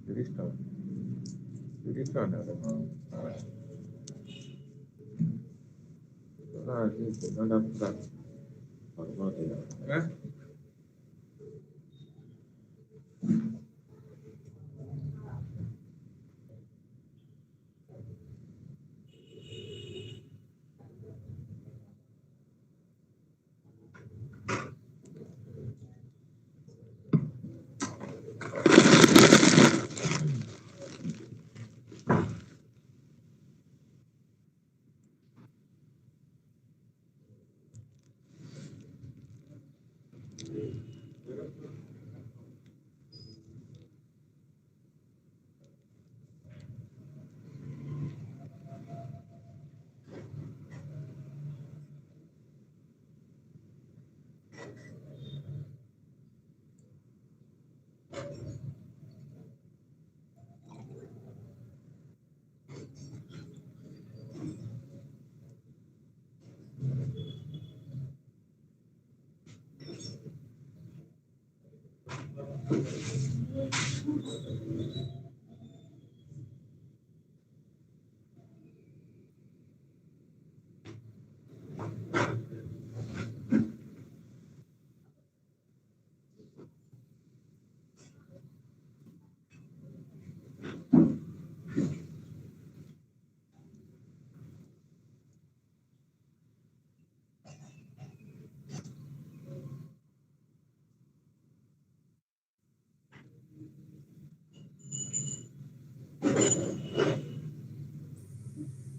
Restart. Restart.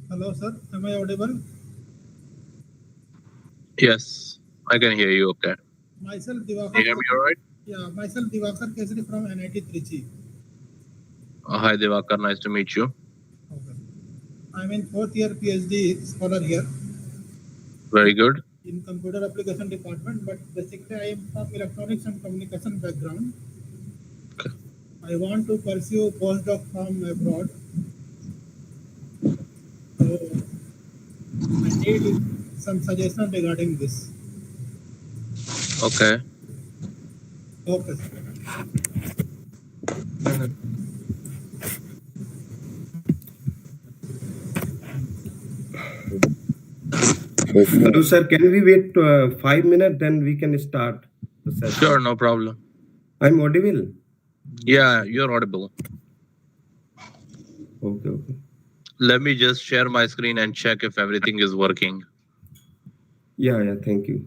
Hello, sir. Am I audible? Yes, I can hear you. Okay. Myself, Can you Divakar. hear me all right? Yeah, myself, Divakar Kesari from NIT Trichy. Hi, Devakar. Nice to meet you. Okay. I'm in fourth year PhD scholar here Very good. in computer application department, but basically I am from electronics and communication background. Okay. I want to pursue postdoc from abroad. So I need some suggestion regarding this. Okay. Okay, sir. Hello, sir. Can we wait 5 minutes? Then we can start the session. Sure, no problem. I'm audible. Yeah, you're audible. Okay, okay. Let me just share my screen and check if everything is working. Yeah, yeah. Thank you.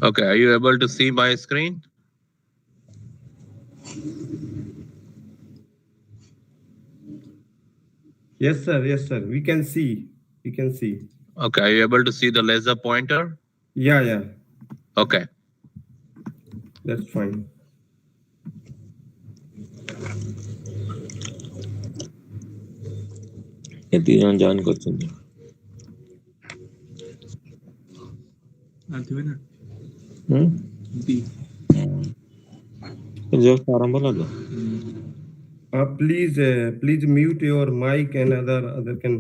Okay, are you able to see my screen? Yes, sir. Yes, sir. We can see. We can see. Okay, are you able to see the laser pointer? Yeah, yeah. Okay. That's fine. ଏତିକି ଜଣ join କରୁଛନ୍ତି just ଆରମ୍ଭ ହେଲା ତ Please mute your mic and other can.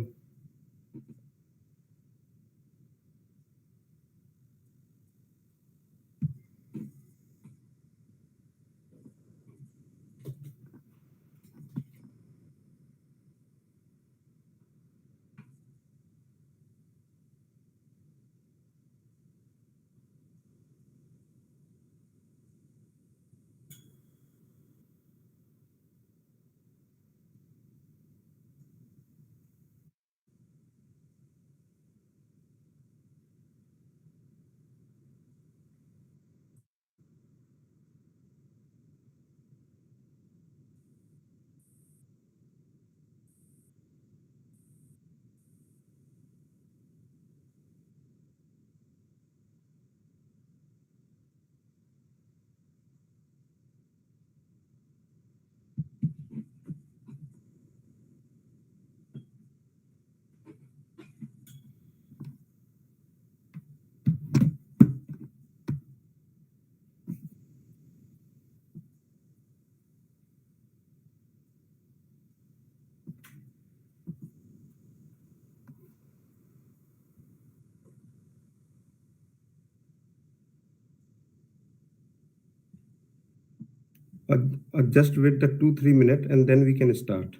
uh, just wait the 2-3 minutes and then we can start.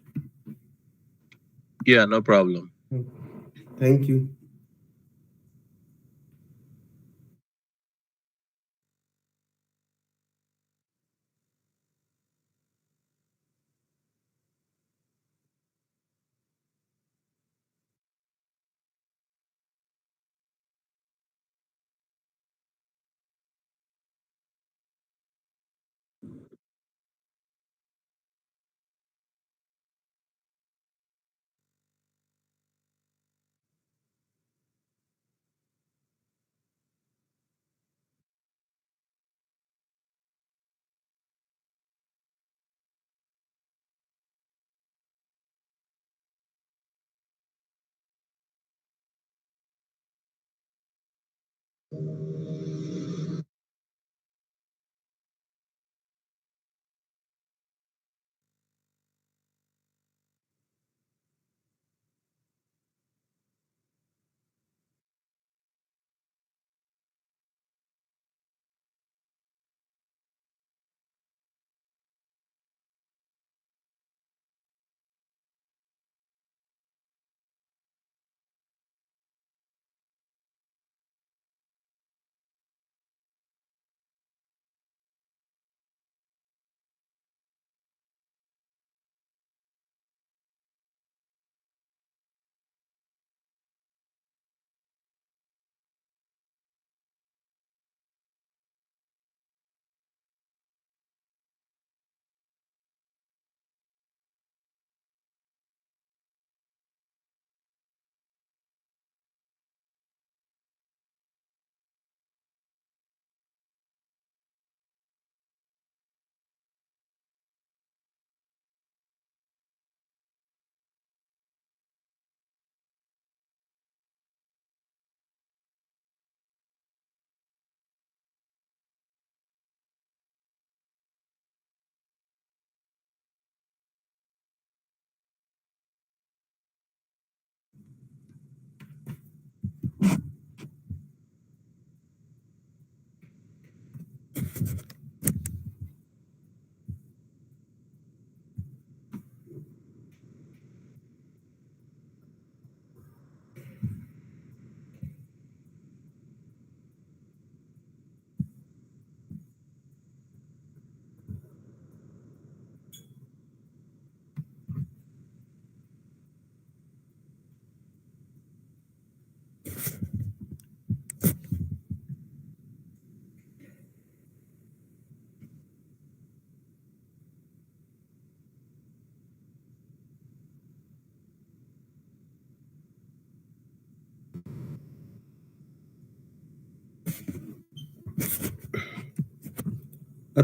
Yeah, no problem. Thank you.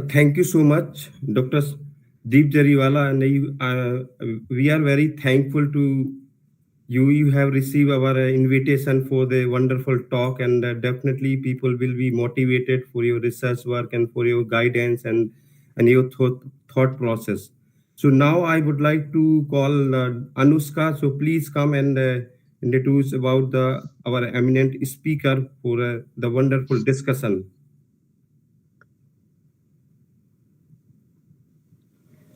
Thank you so much, Dr. Deep Jariwala, and we are very thankful to you. You have received our invitation for the wonderful talk, and definitely people will be motivated for your research work and for your guidance and your thought process. So now I would like to call Anushka. So please come and introduce about the our eminent speaker for the wonderful discussion.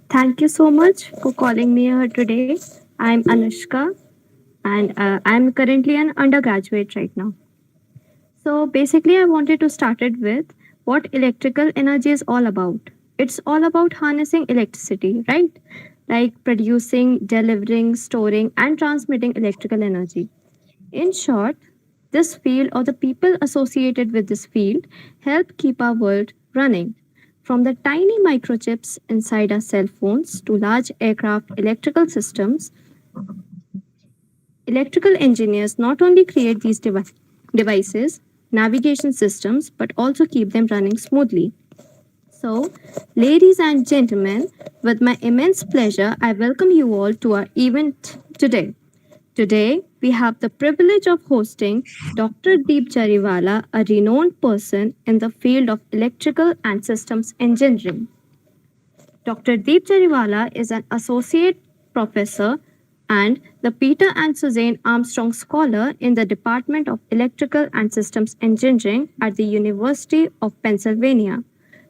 Thank you so much for calling me here today. I'm Anushka and I'm currently an undergraduate right now. So basically, I wanted to start it with what electrical energy is all about. It's all about harnessing electricity, right? Like producing, delivering, storing, and transmitting electrical energy. In short, this field or the people associated with this field help keep our world running. From the tiny microchips inside our cell phones to large aircraft electrical systems, electrical engineers not only create these devices, navigation systems, but also keep them running smoothly. So, ladies and gentlemen, with my immense pleasure, I welcome you all to our event today. Today, we have the privilege of hosting Dr. Deep Jariwala, a renowned person in the field of electrical and systems engineering. Dr. Deep Jariwala is an associate professor and the Peter and Suzanne Armstrong Scholar in the Department of Electrical and Systems Engineering at the University of Pennsylvania.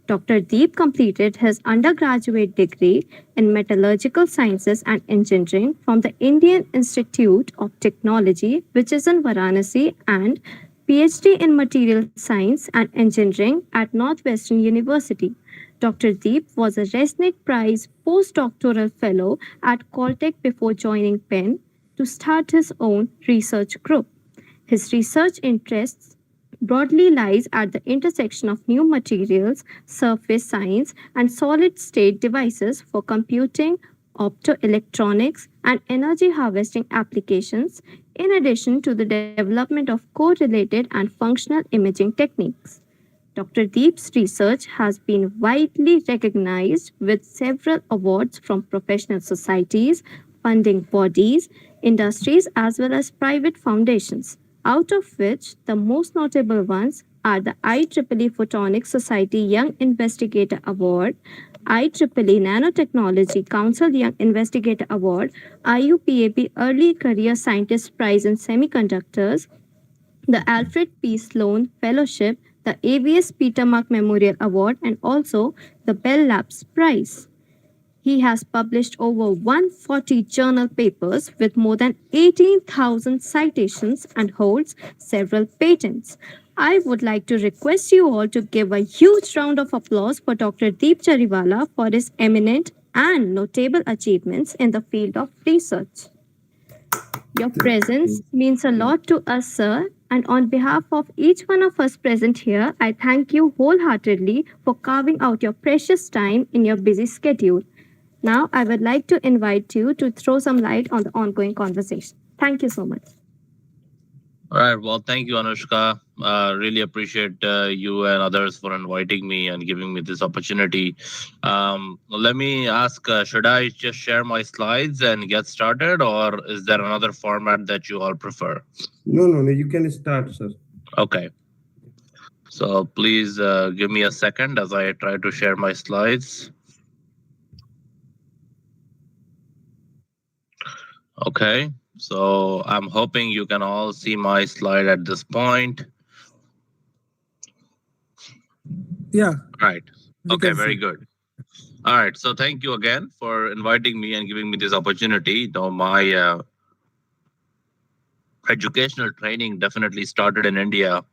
Dr. Deep completed his undergraduate degree in metallurgical sciences and engineering from the Indian Institute of Technology, which is in Varanasi, and PhD in material science and engineering at Northwestern University. Dr. Deep was a Resnick Prize postdoctoral fellow at Caltech before joining Penn to start his own research group. His research interests broadly lies at the intersection of new materials, surface science, and solid state devices for computing, optoelectronics, and energy harvesting applications, in addition to the development of correlated and functional imaging techniques. Dr. Deep's research has been widely recognized with several awards from professional societies, funding bodies, industries, as well as private foundations, out of which the most notable ones are the IEEE Photonics Society Young Investigator Award, IEEE Nanotechnology Council Young Investigator Award, IUPAP Early Career Scientist Prize in Semiconductors, the Alfred P. Sloan Fellowship, the AVS Petermark Memorial Award, and also the Bell Labs Prize. He has published over 140 journal papers with more than 18,000 citations and holds several patents. I would like to request you all to give a huge round of applause for Dr. Deep Jariwala for his eminent and notable achievements in the field of research. Your presence means a lot to us, sir, and on behalf of each one of us present here, I thank you wholeheartedly for carving out your precious time in your busy schedule. Now, I would like to invite you to throw some light on the ongoing conversation. Thank you so much. All right. Well, thank you, Anushka. Really appreciate you and others for inviting me and giving me this opportunity. Let me ask, should I just share my slides and get started, or is there another format that you all prefer? No, you can start, sir. Okay. So please give me a second as I try to share my slides. Okay. So I'm hoping you can all see my slide at this point. Yeah. Right. we Okay, can very see. good. All right. So thank you again for inviting me and giving me this opportunity. Though my educational training definitely started in India,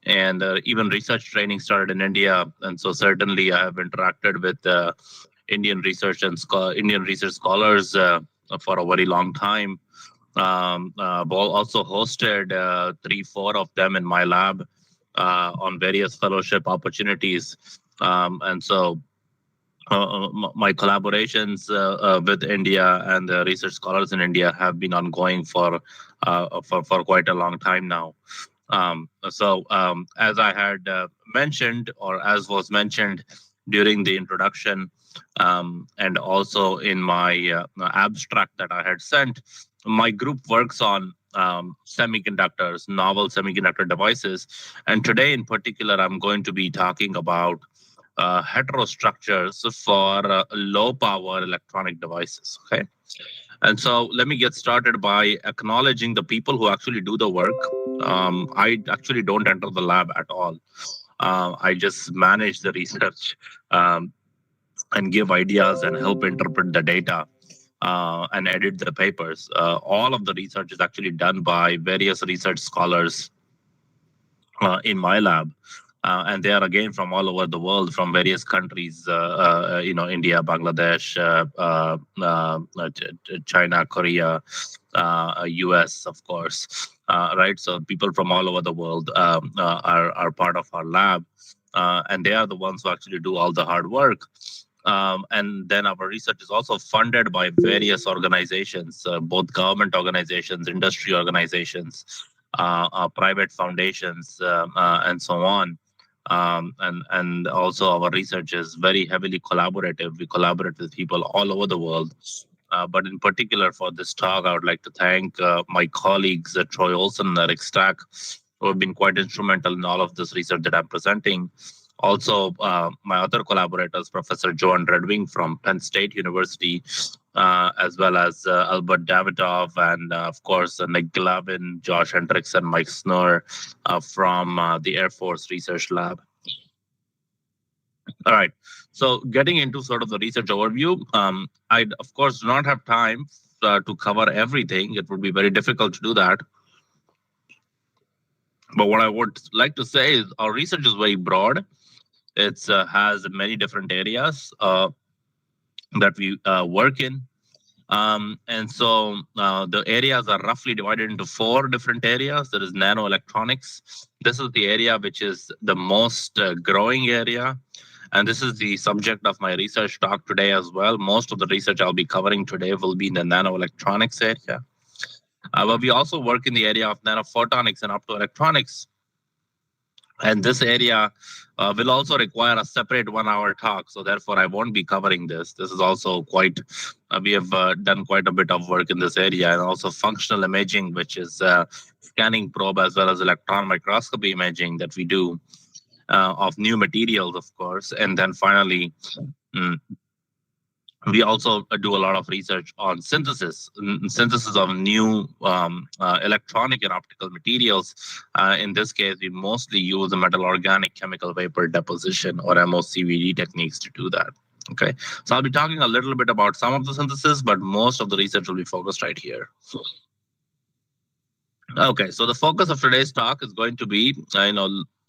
and even research training started in India. And so certainly I have interacted with Indian research and Indian research scholars for a very long time. I've also hosted 3-4 of them in my lab on various fellowship opportunities. And so my collaborations with India and the research scholars in India have been ongoing for quite a long time now. As I had mentioned, or as was mentioned during the introduction, and also in my abstract that I had sent, my group works on semiconductors, novel semiconductor devices. And today in particular, I'm going to be talking about heterostructures for low power electronic devices. Okay. And so let me get started by acknowledging the people who actually do the work. I actually don't enter the lab at all. I just manage the research and give ideas and help interpret the data and edit the papers. All of the research is actually done by various research scholars in my lab. And they are again from all over the world, from various countries, India, Bangladesh, China, Korea, US, of course, right? So people from all over the world are part of our lab, and they are the ones who actually do all the hard work. And then our research is also funded by various organizations, both government organizations, industry organizations, private foundations, and so on. And also our research is very heavily collaborative. We collaborate with people all over the world. But in particular for this talk, I would like to thank my colleagues, Troy Olson and Eric Stack, who have been quite instrumental in all of this research that I'm presenting. Also, my other collaborators, Professor Joan Redwing from Penn State University, as well as Albert Davidoff, and of course, Nick Glavin, Josh Hendricks, and Mike Snur from the Air Force Research Lab. All right. So getting into sort of the research overview, I of course do not have time to cover everything. It would be very difficult to do that. But what I would like to say is our research is very broad. It has many different areas that we work in. And so the areas are roughly divided into 4 different areas. There is nanoelectronics. This is the area which is the most growing area. And this is the subject of my research talk today as well. Most of the research I'll be covering today will be in the nanoelectronics area. But we also work in the area of nanophotonics and optoelectronics. And this area will also require a separate 1-hour talk. So therefore, I won't be covering this. This is also quite, we have done quite a bit of work in this area, and also functional imaging, which is scanning probe as well as electron microscopy imaging that we do of new materials, of course. And then finally, we also do a lot of research on synthesis of new electronic and optical materials. In this case, we mostly use the metal organic chemical vapor deposition, or MOCVD techniques, to do that. Okay, so I'll be talking a little bit about some of the synthesis, but most of the research will be focused right here. Okay, so the focus of today's talk is going to be,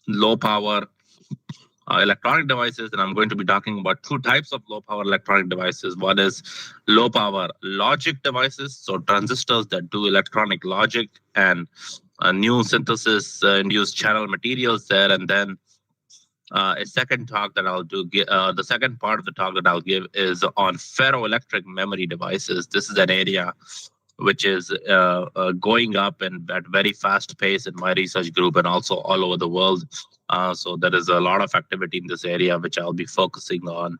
low power electronic devices, and I'm going to be talking about 2 types of low power electronic devices. One is low power logic devices, so transistors that do electronic logic and new synthesis induced channel materials there. And then a second talk that I'll do, the second part of the talk that I'll give is on ferroelectric memory devices. This is an area which is going up and at very fast pace in my research group and also all over the world. So there is a lot of activity in this area, which I'll be focusing on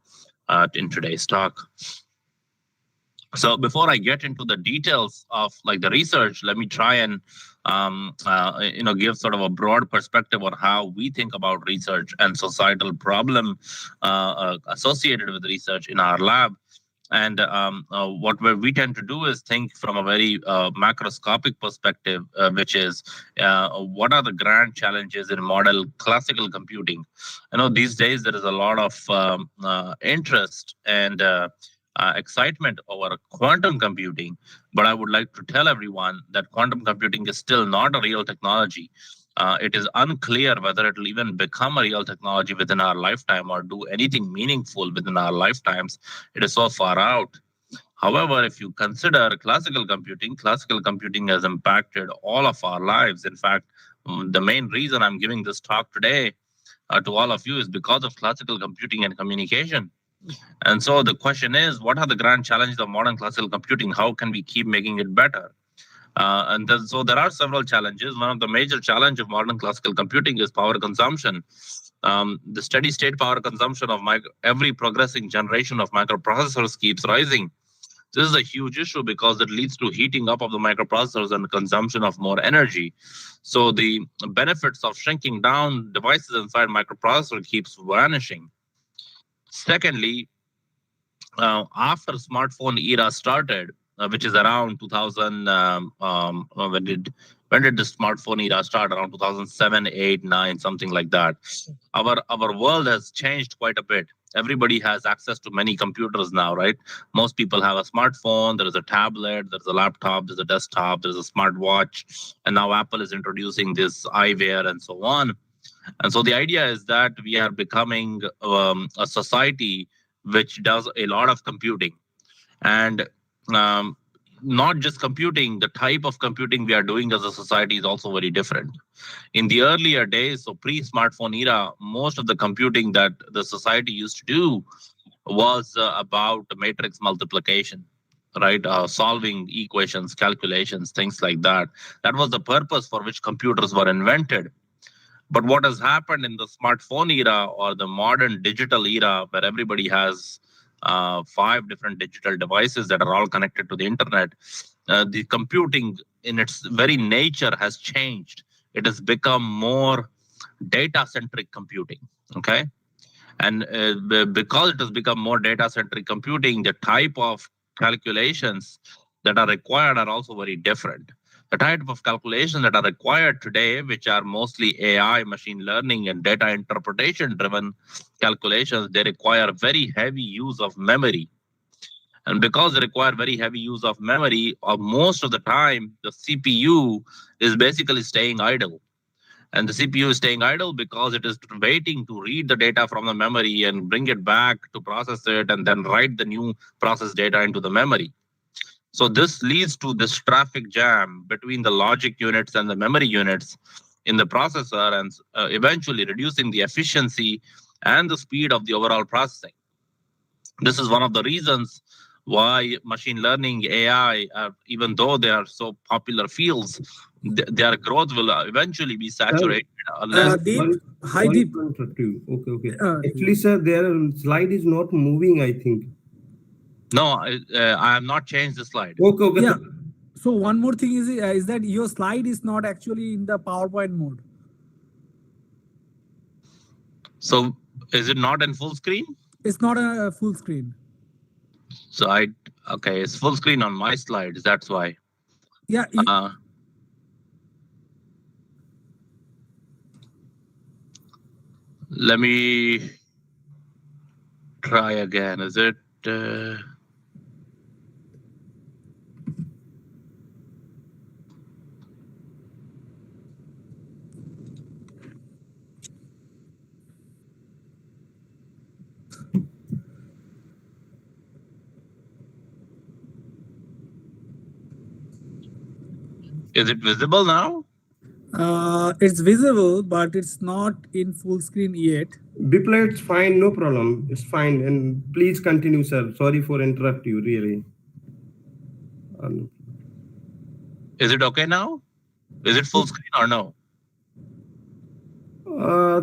in today's talk. So before I get into the details of the research, let me try and give sort of a broad perspective on how we think about research and societal problem associated with research in our lab. And what we tend to do is think from a very macroscopic perspective, which is what are the grand challenges in modern classical computing? These days there is a lot of interest and excitement over quantum computing, but I would like to tell everyone that quantum computing is still not a real technology. It is unclear whether it will even become a real technology within our lifetime or do anything meaningful within our lifetimes. It is so far out. However, if you consider classical computing has impacted all of our lives. In fact, the main reason I'm giving this talk today to all of you is because of classical computing and communication. And so the question is, what are the grand challenges of modern classical computing? How can we keep making it better? So there are several challenges. One of the major challenges of modern classical computing is power consumption. The steady state power consumption of every progressing generation of microprocessors keeps rising. This is a huge issue because it leads to heating up of the microprocessors and consumption of more energy. So the benefits of shrinking down devices inside microprocessor keeps vanishing. Secondly, after smartphone era started, which is around 2000, when did the smartphone era start? Around 2007, 8, 9, something like that. Our world has changed quite a bit. Everybody has access to many computers now, right? Most people have a smartphone. There is a tablet, there's a laptop, there's a desktop, there's a smartwatch, and now Apple is introducing this eyewear and so on. And so the idea is that we are becoming a society which does a lot of computing. And not just computing, the type of computing we are doing as a society is also very different. In the earlier days, so pre-smartphone era, most of the computing that the society used to do was about matrix multiplication, right? Solving equations, calculations, things like that. That was the purpose for which computers were invented. But what has happened in the smartphone era or the modern digital era, where everybody has 5 different digital devices that are all connected to the internet, the computing in its very nature has changed. It has become more data-centric computing, okay? And because it has become more data-centric computing, the type of calculations that are required are also very different. The type of calculations that are required today, which are mostly AI, machine learning, and data interpretation driven calculations, they require very heavy use of memory. And because they require very heavy use of memory, most of the time, the CPU is basically staying idle. And the CPU is staying idle because it is waiting to read the data from the memory and bring it back to process it and then write the new process data into the memory. So this leads to this traffic jam between the logic units and the memory units in the processor, and eventually reducing the efficiency and the speed of the overall processing. This is one of the reasons why machine learning, AI, even though they are so popular fields, their growth will eventually be saturated unless. Deep, hi Sorry Deep. to interrupt you. Okay. Uh, Actually, sir, their slide is not moving, I think. No, I have not changed the slide. Okay. Yeah. So one more thing is that your slide is not actually in the PowerPoint mode. So is it not in full screen? It's not a full screen. So okay, it's full screen on my slides. That's why. Yeah. Let me try again. Is it? Is it visible now? It's visible, but it's not in full screen yet. Bipla, it's fine, no problem. It's fine. And please continue, sir. Sorry for interrupt you, really. Is it okay now? Is it full screen or no?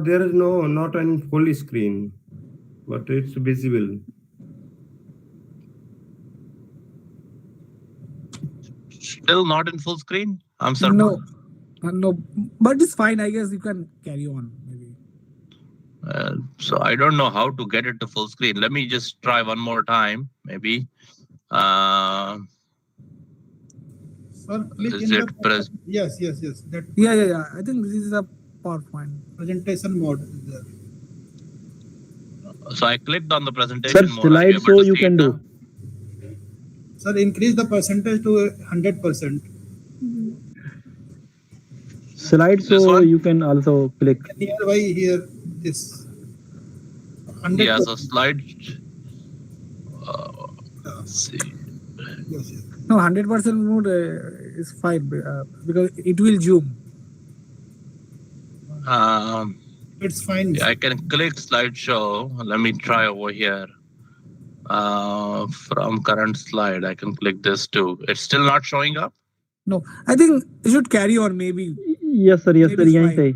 There is not on full screen, but it's visible. Still not in full screen? I'm surprised. No, but it's fine. I guess you can carry on. Maybe. So I don't know how to get it to full screen. Let me just try one more time, maybe. Sir, click Is in it the yes. That Yeah. I think this is a PowerPoint. presentation mode is there. So I clicked on the presentation Sir, mode. Are you able slideshow to you see can it do. now? Sir, increase the percentage to 100%. Slideshow you can also click. Nearby here is 100%. Yeah, so slide. Let's see. Yes. No, 100% mode is fine because it will zoom. It's fine. Yeah, I can click slideshow. Let me try over here. From current slide, I can click this too. It's still not showing up? No, I think it should carry on maybe. Yes, sir. Maybe it's yahi fine. pe.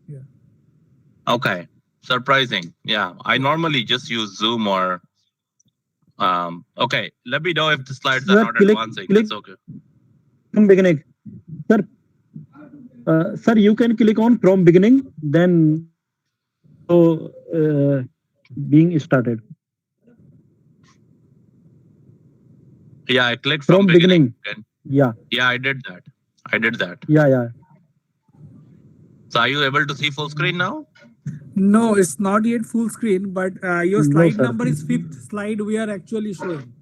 Yeah. Okay, surprising. Yeah, I normally just use Zoom or. Okay, let me know if the slides are Sir, not click- advancing. click- It's okay. From beginning. Sir, you can click on from beginning, then being started. Yeah, I clicked From beginning. Yeah. Yeah, I did that. Yeah. So are you able to see full screen now? No, it's not yet full screen, but your No, slide sir. number is 5th slide we are actually showing.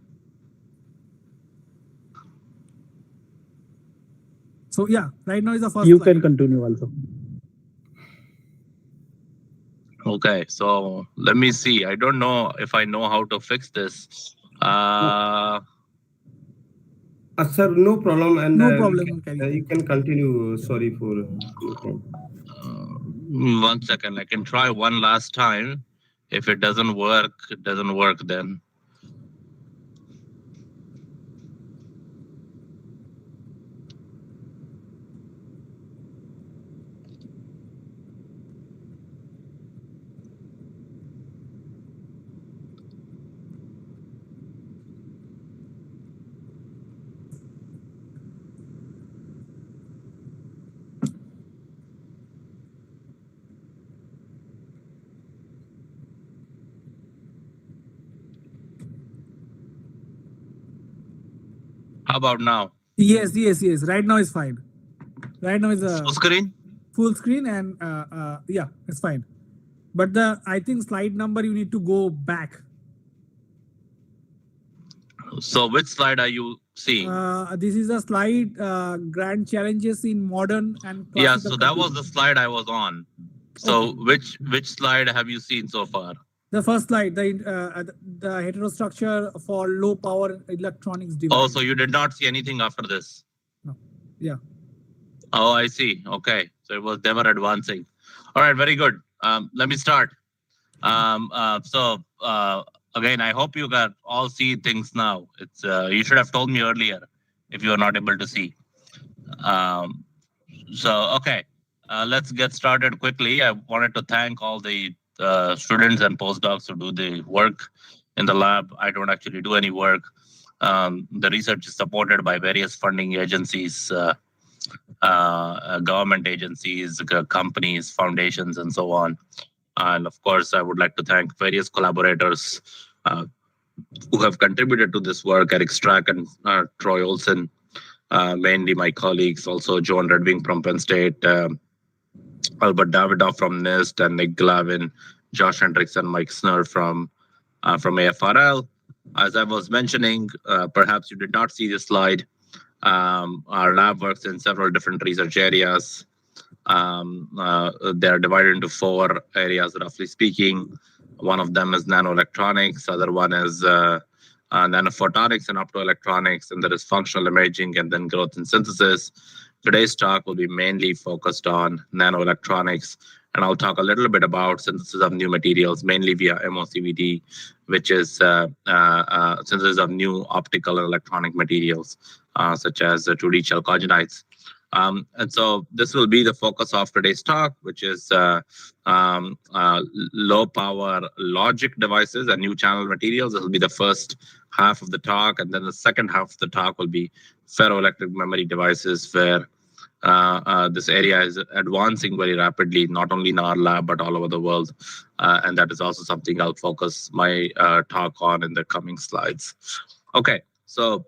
So yeah, right now is the first You slide. can continue also. Okay, so let me see. I don't know if I know how to fix this. Sir, no problem. And No problem. you can continue. Sorry for. One second. I can try one last time. If it doesn't work, then. How about now? Yes. Right now is fine. Right now is Full screen? full screen, and yeah, it's fine. But I think slide number, you need to go back. So which slide are you seeing? This is a slide, grand challenges in modern and classical Yeah, so that was computing. the slide I was on. So which slide have you seen so far? The first slide, the heterostructure for low power electronics device. Oh, so you did not see anything after this? No. Yeah. Oh, I see. Okay, so it was never advancing. All right, very good. Let me start. Again, I hope you got all see things now. It's you should have told me earlier if you are not able to see. Okay, let's get started quickly. I wanted to thank all the students and postdocs who do the work in the lab. I don't actually do any work. The research is supported by various funding agencies, government agencies, companies, foundations, and so on. And of course, I would like to thank various collaborators who have contributed to this work: Eric Strack and Troy Olson, mainly my colleagues, also Joan Redwing from Penn State, Albert Davidoff from NIST, and Nick Glavin, Josh Hendricks, and Mike Snur from AFRL. As I was mentioning, perhaps you did not see this slide. Our lab works in several different research areas. They are divided into 4 areas, roughly speaking. One of them is nanoelectronics, other one is nanophotonics and optoelectronics, and there is functional imaging and then growth and synthesis. Today's talk will be mainly focused on nanoelectronics, and I'll talk a little bit about synthesis of new materials, mainly via MOCVD, which is synthesis of new optical and electronic materials, such as 2D chalcogenides. And so this will be the focus of today's talk, which is low power logic devices and new channel materials. This will be the first half of the talk, and then the second half of the talk will be ferroelectric memory devices, where this area is advancing very rapidly, not only in our lab, but all over the world. And that is also something I'll focus my talk on in the coming slides. Okay, so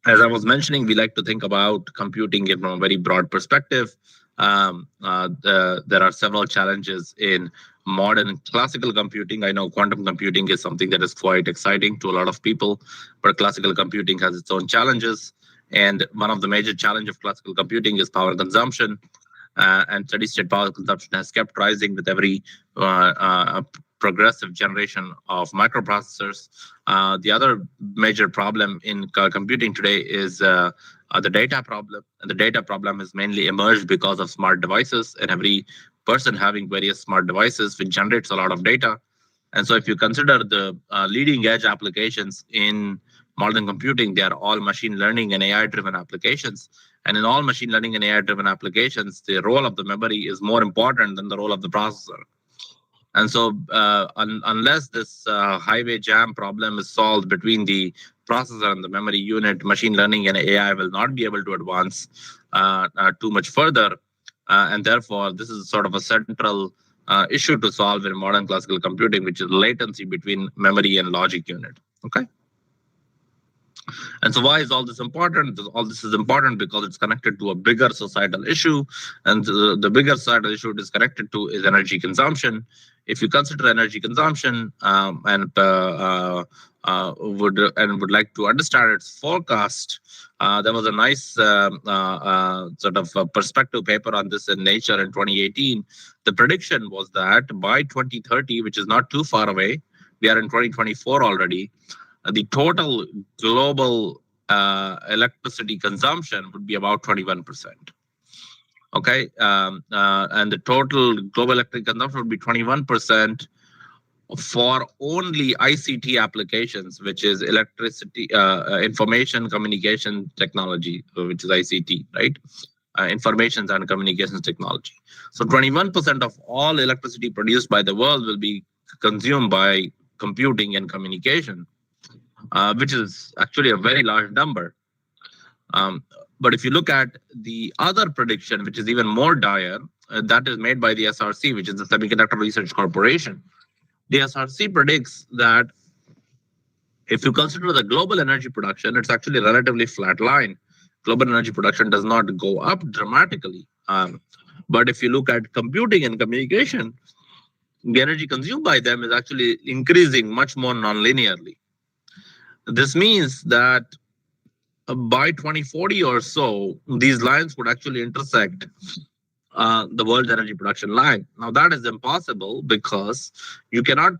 as I was mentioning, we like to think about computing from a very broad perspective. There are several challenges in modern classical computing. I know quantum computing is something that is quite exciting to a lot of people, but classical computing has its own challenges. And one of the major challenges of classical computing is power consumption. And steady-state power consumption has kept rising with every progressive generation of microprocessors. The other major problem in computing today is the data problem. And the data problem has mainly emerged because of smart devices, and every person having various smart devices, which generates a lot of data. And so if you consider the leading edge applications in modern computing, they are all machine learning and AI-driven applications. And in all machine learning and AI-driven applications, the role of the memory is more important than the role of the processor. And so unless this highway jam problem is solved between the processor and the memory unit, machine learning and AI will not be able to advance too much further. And therefore, this is sort of a central issue to solve in modern classical computing, which is latency between memory and logic unit. Okay. And so why is all this important? All this is important because it's connected to a bigger societal issue. And the bigger societal issue it is connected to is energy consumption. If you consider energy consumption and would like to understand its forecast, there was a nice sort of perspective paper on this in Nature in 2018. The prediction was that by 2030, which is not too far away, we are in 2024 already, the total global electricity consumption would be about 21%. Okay, and the total global electric consumption would be 21% for only ICT applications, which is electricity, information communication technology, which is ICT, right? Information and communications technology. So 21% of all electricity produced by the world will be consumed by computing and communication. Which is actually a very large number. But if you look at the other prediction, which is even more dire, that is made by the SRC, which is the Semiconductor Research Corporation. The SRC predicts that If you consider the global energy production, it's actually a relatively flat line. Global energy production does not go up dramatically. But if you look at computing and communication, the energy consumed by them is actually increasing much more non-linearly. This means that by 2040 or so, these lines would actually intersect the world's energy production line. Now, that is impossible because you cannot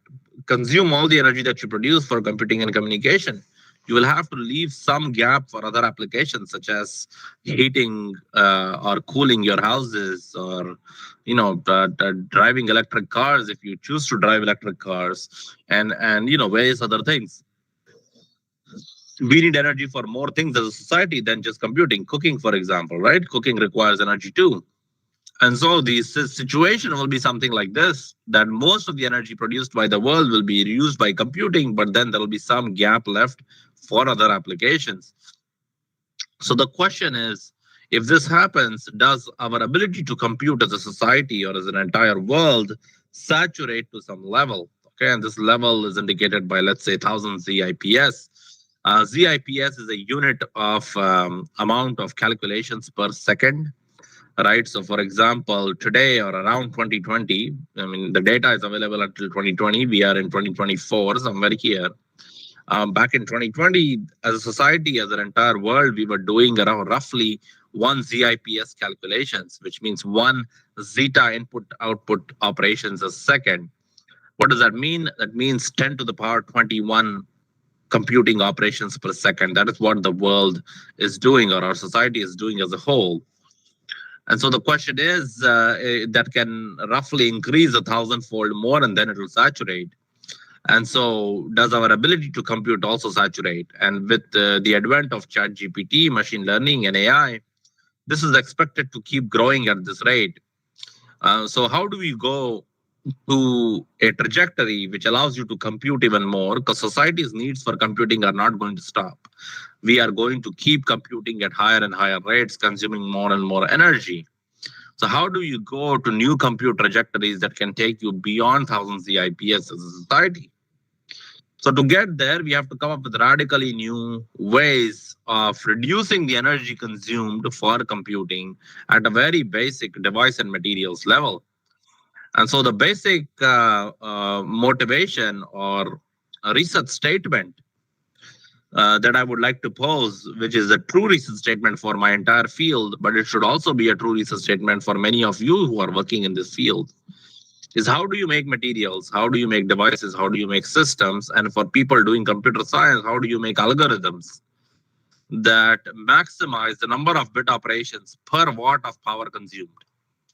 consume all the energy that you produce for computing and communication. You will have to leave some gap for other applications, such as heating or cooling your houses, or driving electric cars if you choose to drive electric cars, and various other things. We need energy for more things as a society than just computing. Cooking, for example, right? Cooking requires energy too. And so the situation will be something like this, that most of the energy produced by the world will be used by computing, but then there will be some gap left for other applications. So the question is, if this happens, does our ability to compute as a society or as an entire world saturate to some level? Okay, and this level is indicated by, let's say, 1000 ZIPS. ZIPS is a unit of amount of calculations per second, right? So, for example, today or around 2020, I mean, the data is available until 2020. We are in 2024, somewhere here. Back in 2020, as a society, as an entire world, we were doing around roughly 1 ZIPS calculations, which means 1 zeta input-output operations a second. What does that mean? That means 10 to the power 21 computing operations per second. That is what the world is doing, or our society is doing as a whole. And so the question is, that can roughly increase 1,000-fold more, and then it will saturate. And so does our ability to compute also saturate? And with the advent of ChatGPT, machine learning, and AI, this is expected to keep growing at this rate. So how do we go to a trajectory which allows you to compute even more? Because society's needs for computing are not going to stop. We are going to keep computing at higher and higher rates, consuming more and more energy. So how do you go to new compute trajectories that can take you beyond 1000 ZIPS as a society? So to get there, we have to come up with radically new ways of reducing the energy consumed for computing at a very basic device and materials level. And so the basic motivation or research statement that I would like to pose, which is a true research statement for my entire field, but it should also be a true research statement for many of you who are working in this field, is how do you make materials? How do you make devices? How do you make systems? And for people doing computer science, how do you make algorithms that maximize the number of bit operations per watt of power consumed?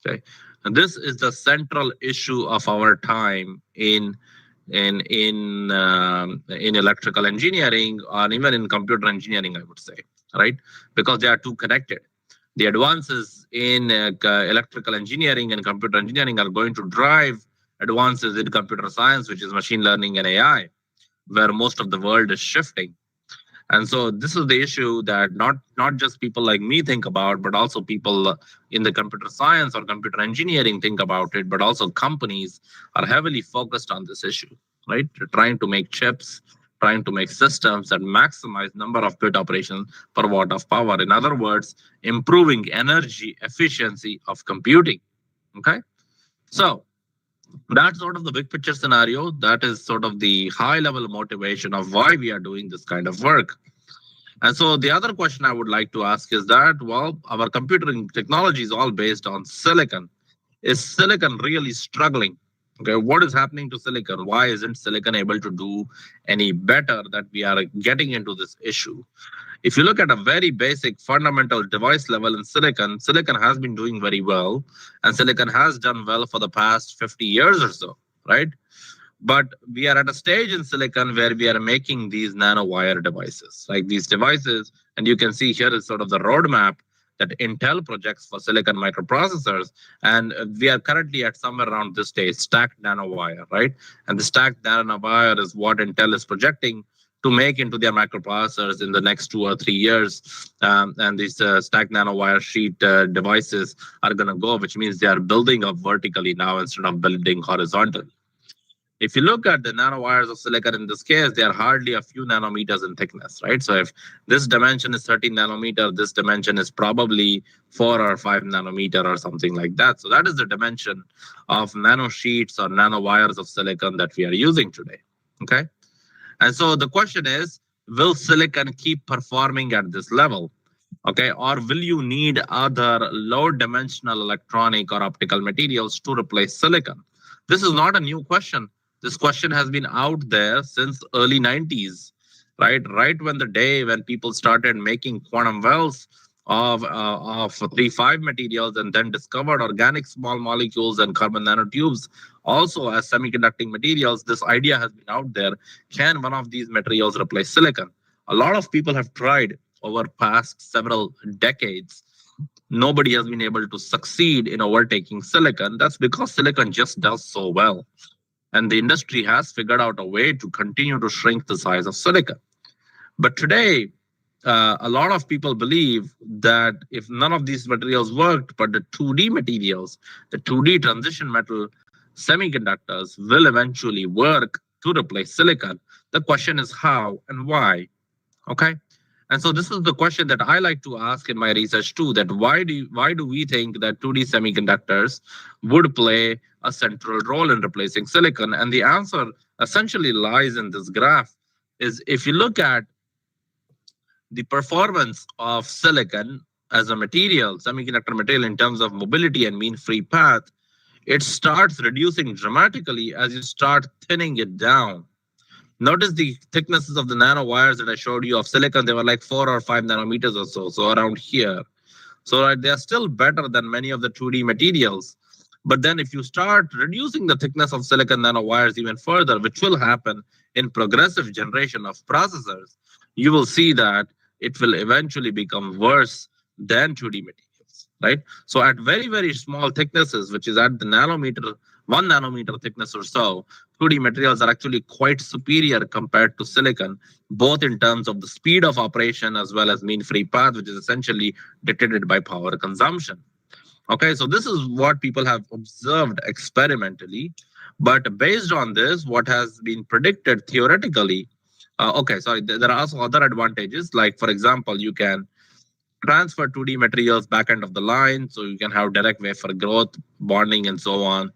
Okay, and this is the central issue of our time in electrical engineering, or even in computer engineering, I would say, right? Because they are too connected. The advances in electrical engineering and computer engineering are going to drive advances in computer science, which is machine learning and AI, where most of the world is shifting. And so this is the issue that not just people like me think about, but also people in the computer science or computer engineering think about it, but also companies are heavily focused on this issue, right? They're trying to make chips, trying to make systems that maximize number of bit operations per watt of power. In other words, improving energy efficiency of computing, okay? So that's sort of the big picture scenario. That is sort of the high level motivation of why we are doing this kind of work. And so the other question I would like to ask is that, well, our computing technology is all based on silicon. Is silicon really struggling? Okay, what is happening to silicon? Why isn't silicon able to do any better that we are getting into this issue? If you look at a very basic fundamental device level in silicon, silicon has been doing very well, and silicon has done well for the past 50 years or so, right? But we are at a stage in silicon where we are making these nanowire devices, like these devices, and you can see here is sort of the roadmap that Intel projects for silicon microprocessors. And we are currently at somewhere around this stage, stacked nanowire, right? And the stacked nanowire is what Intel is projecting to make into their microprocessors in the next 2 or 3 years. And these stacked nanowire sheet devices are going to go, which means they are building up vertically now instead of building horizontally. If you look at the nanowires of silicon in this case, they are hardly a few nanometers in thickness, right? So if this dimension is 13 nanometer, this dimension is probably 4 or 5 nanometer or something like that. So that is the dimension of nanosheets or nanowires of silicon that we are using today, okay? And so the question is, will silicon keep performing at this level? Okay, or will you need other low dimensional electronic or optical materials to replace silicon? This is not a new question. This question has been out there since early 90s, right? Right when the day when people started making quantum wells of 3-5 materials and then discovered organic small molecules and carbon nanotubes also as semiconducting materials, this idea has been out there. Can one of these materials replace silicon? A lot of people have tried over past several decades. Nobody has been able to succeed in overtaking silicon. That's because silicon just does so well. And the industry has figured out a way to continue to shrink the size of silicon. But today, a lot of people believe that if none of these materials worked, but the 2D materials, the 2D transition metal semiconductors will eventually work to replace silicon. The question is how and why. Okay. And so this is the question that I like to ask in my research too, that why do we think that 2D semiconductors would play a central role in replacing silicon? And the answer essentially lies in this graph. Is if you look at the performance of silicon as a material, semiconductor material, in terms of mobility and mean free path, it starts reducing dramatically as you start thinning it down. Notice the thicknesses of the nanowires that I showed you of silicon. They were like 4 or 5 nanometers or so around here. So they are still better than many of the 2D materials. But then if you start reducing the thickness of silicon nanowires even further, which will happen in progressive generation of processors, you will see that it will eventually become worse than 2D materials, right? So at very, very small thicknesses, which is at the nanometer, 1 nanometer thickness or so, 2D materials are actually quite superior compared to silicon, both in terms of the speed of operation as well as mean free path, which is essentially dictated by power consumption. Okay, so this is what people have observed experimentally. But based on this, what has been predicted theoretically, there are also other advantages. Like, for example, you can transfer 2D materials back end of the line, so you can have direct wafer growth, bonding, and so on.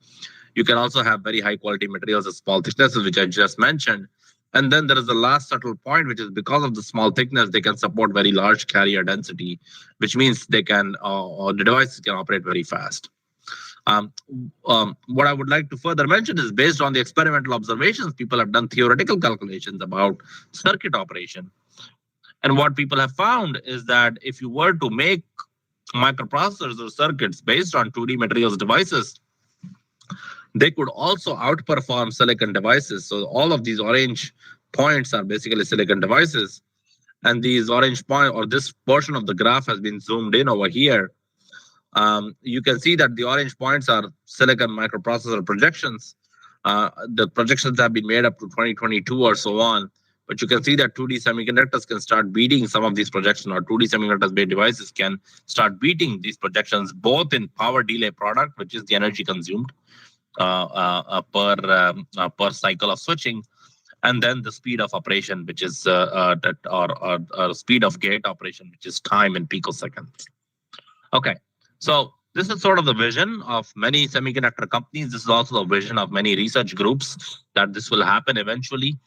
You can also have very high quality materials at small thicknesses, which I just mentioned. And then there is the last subtle point, which is because of the small thickness, they can support very large carrier density, which means they can, or the devices can operate very fast. What I would like to further mention is based on the experimental observations, people have done theoretical calculations about circuit operation. And what people have found is that if you were to make microprocessors or circuits based on 2D materials devices, they could also outperform silicon devices. So all of these orange points are basically silicon devices. And these orange point, or this portion of the graph has been zoomed in over here. You can see that the orange points are silicon microprocessor projections. The projections have been made up to 2022 or so on. But you can see that 2D semiconductors can start beating some of these projections, or 2D semiconductors-based devices can start beating these projections, both in power delay product, which is the energy consumed per cycle of switching, and then the speed of operation, which is or speed of gate operation, which is time in picoseconds. Okay, so this is sort of the vision of many semiconductor companies. This is also the vision of many research groups, that this will happen eventually,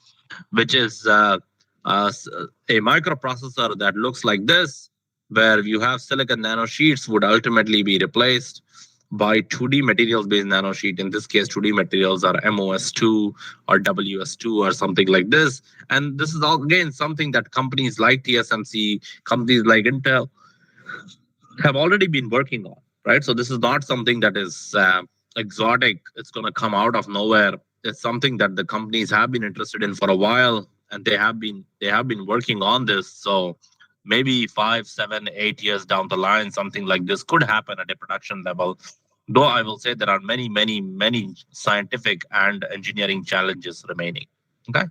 which is a microprocessor that looks like this, where you have silicon nanosheets would ultimately be replaced by 2D materials-based nanosheet. In this case, 2D materials are MOS2 or WS2 or something like this. And this is all, again, something that companies like TSMC, companies like Intel have already been working on, right? So this is not something that is exotic. It's going to come out of nowhere. It's something that the companies have been interested in for a while, and they have been working on this. So maybe 5, 7, 8 years down the line, something like this could happen at a production level. Though I will say there are many, many, many scientific and engineering challenges remaining. Okay.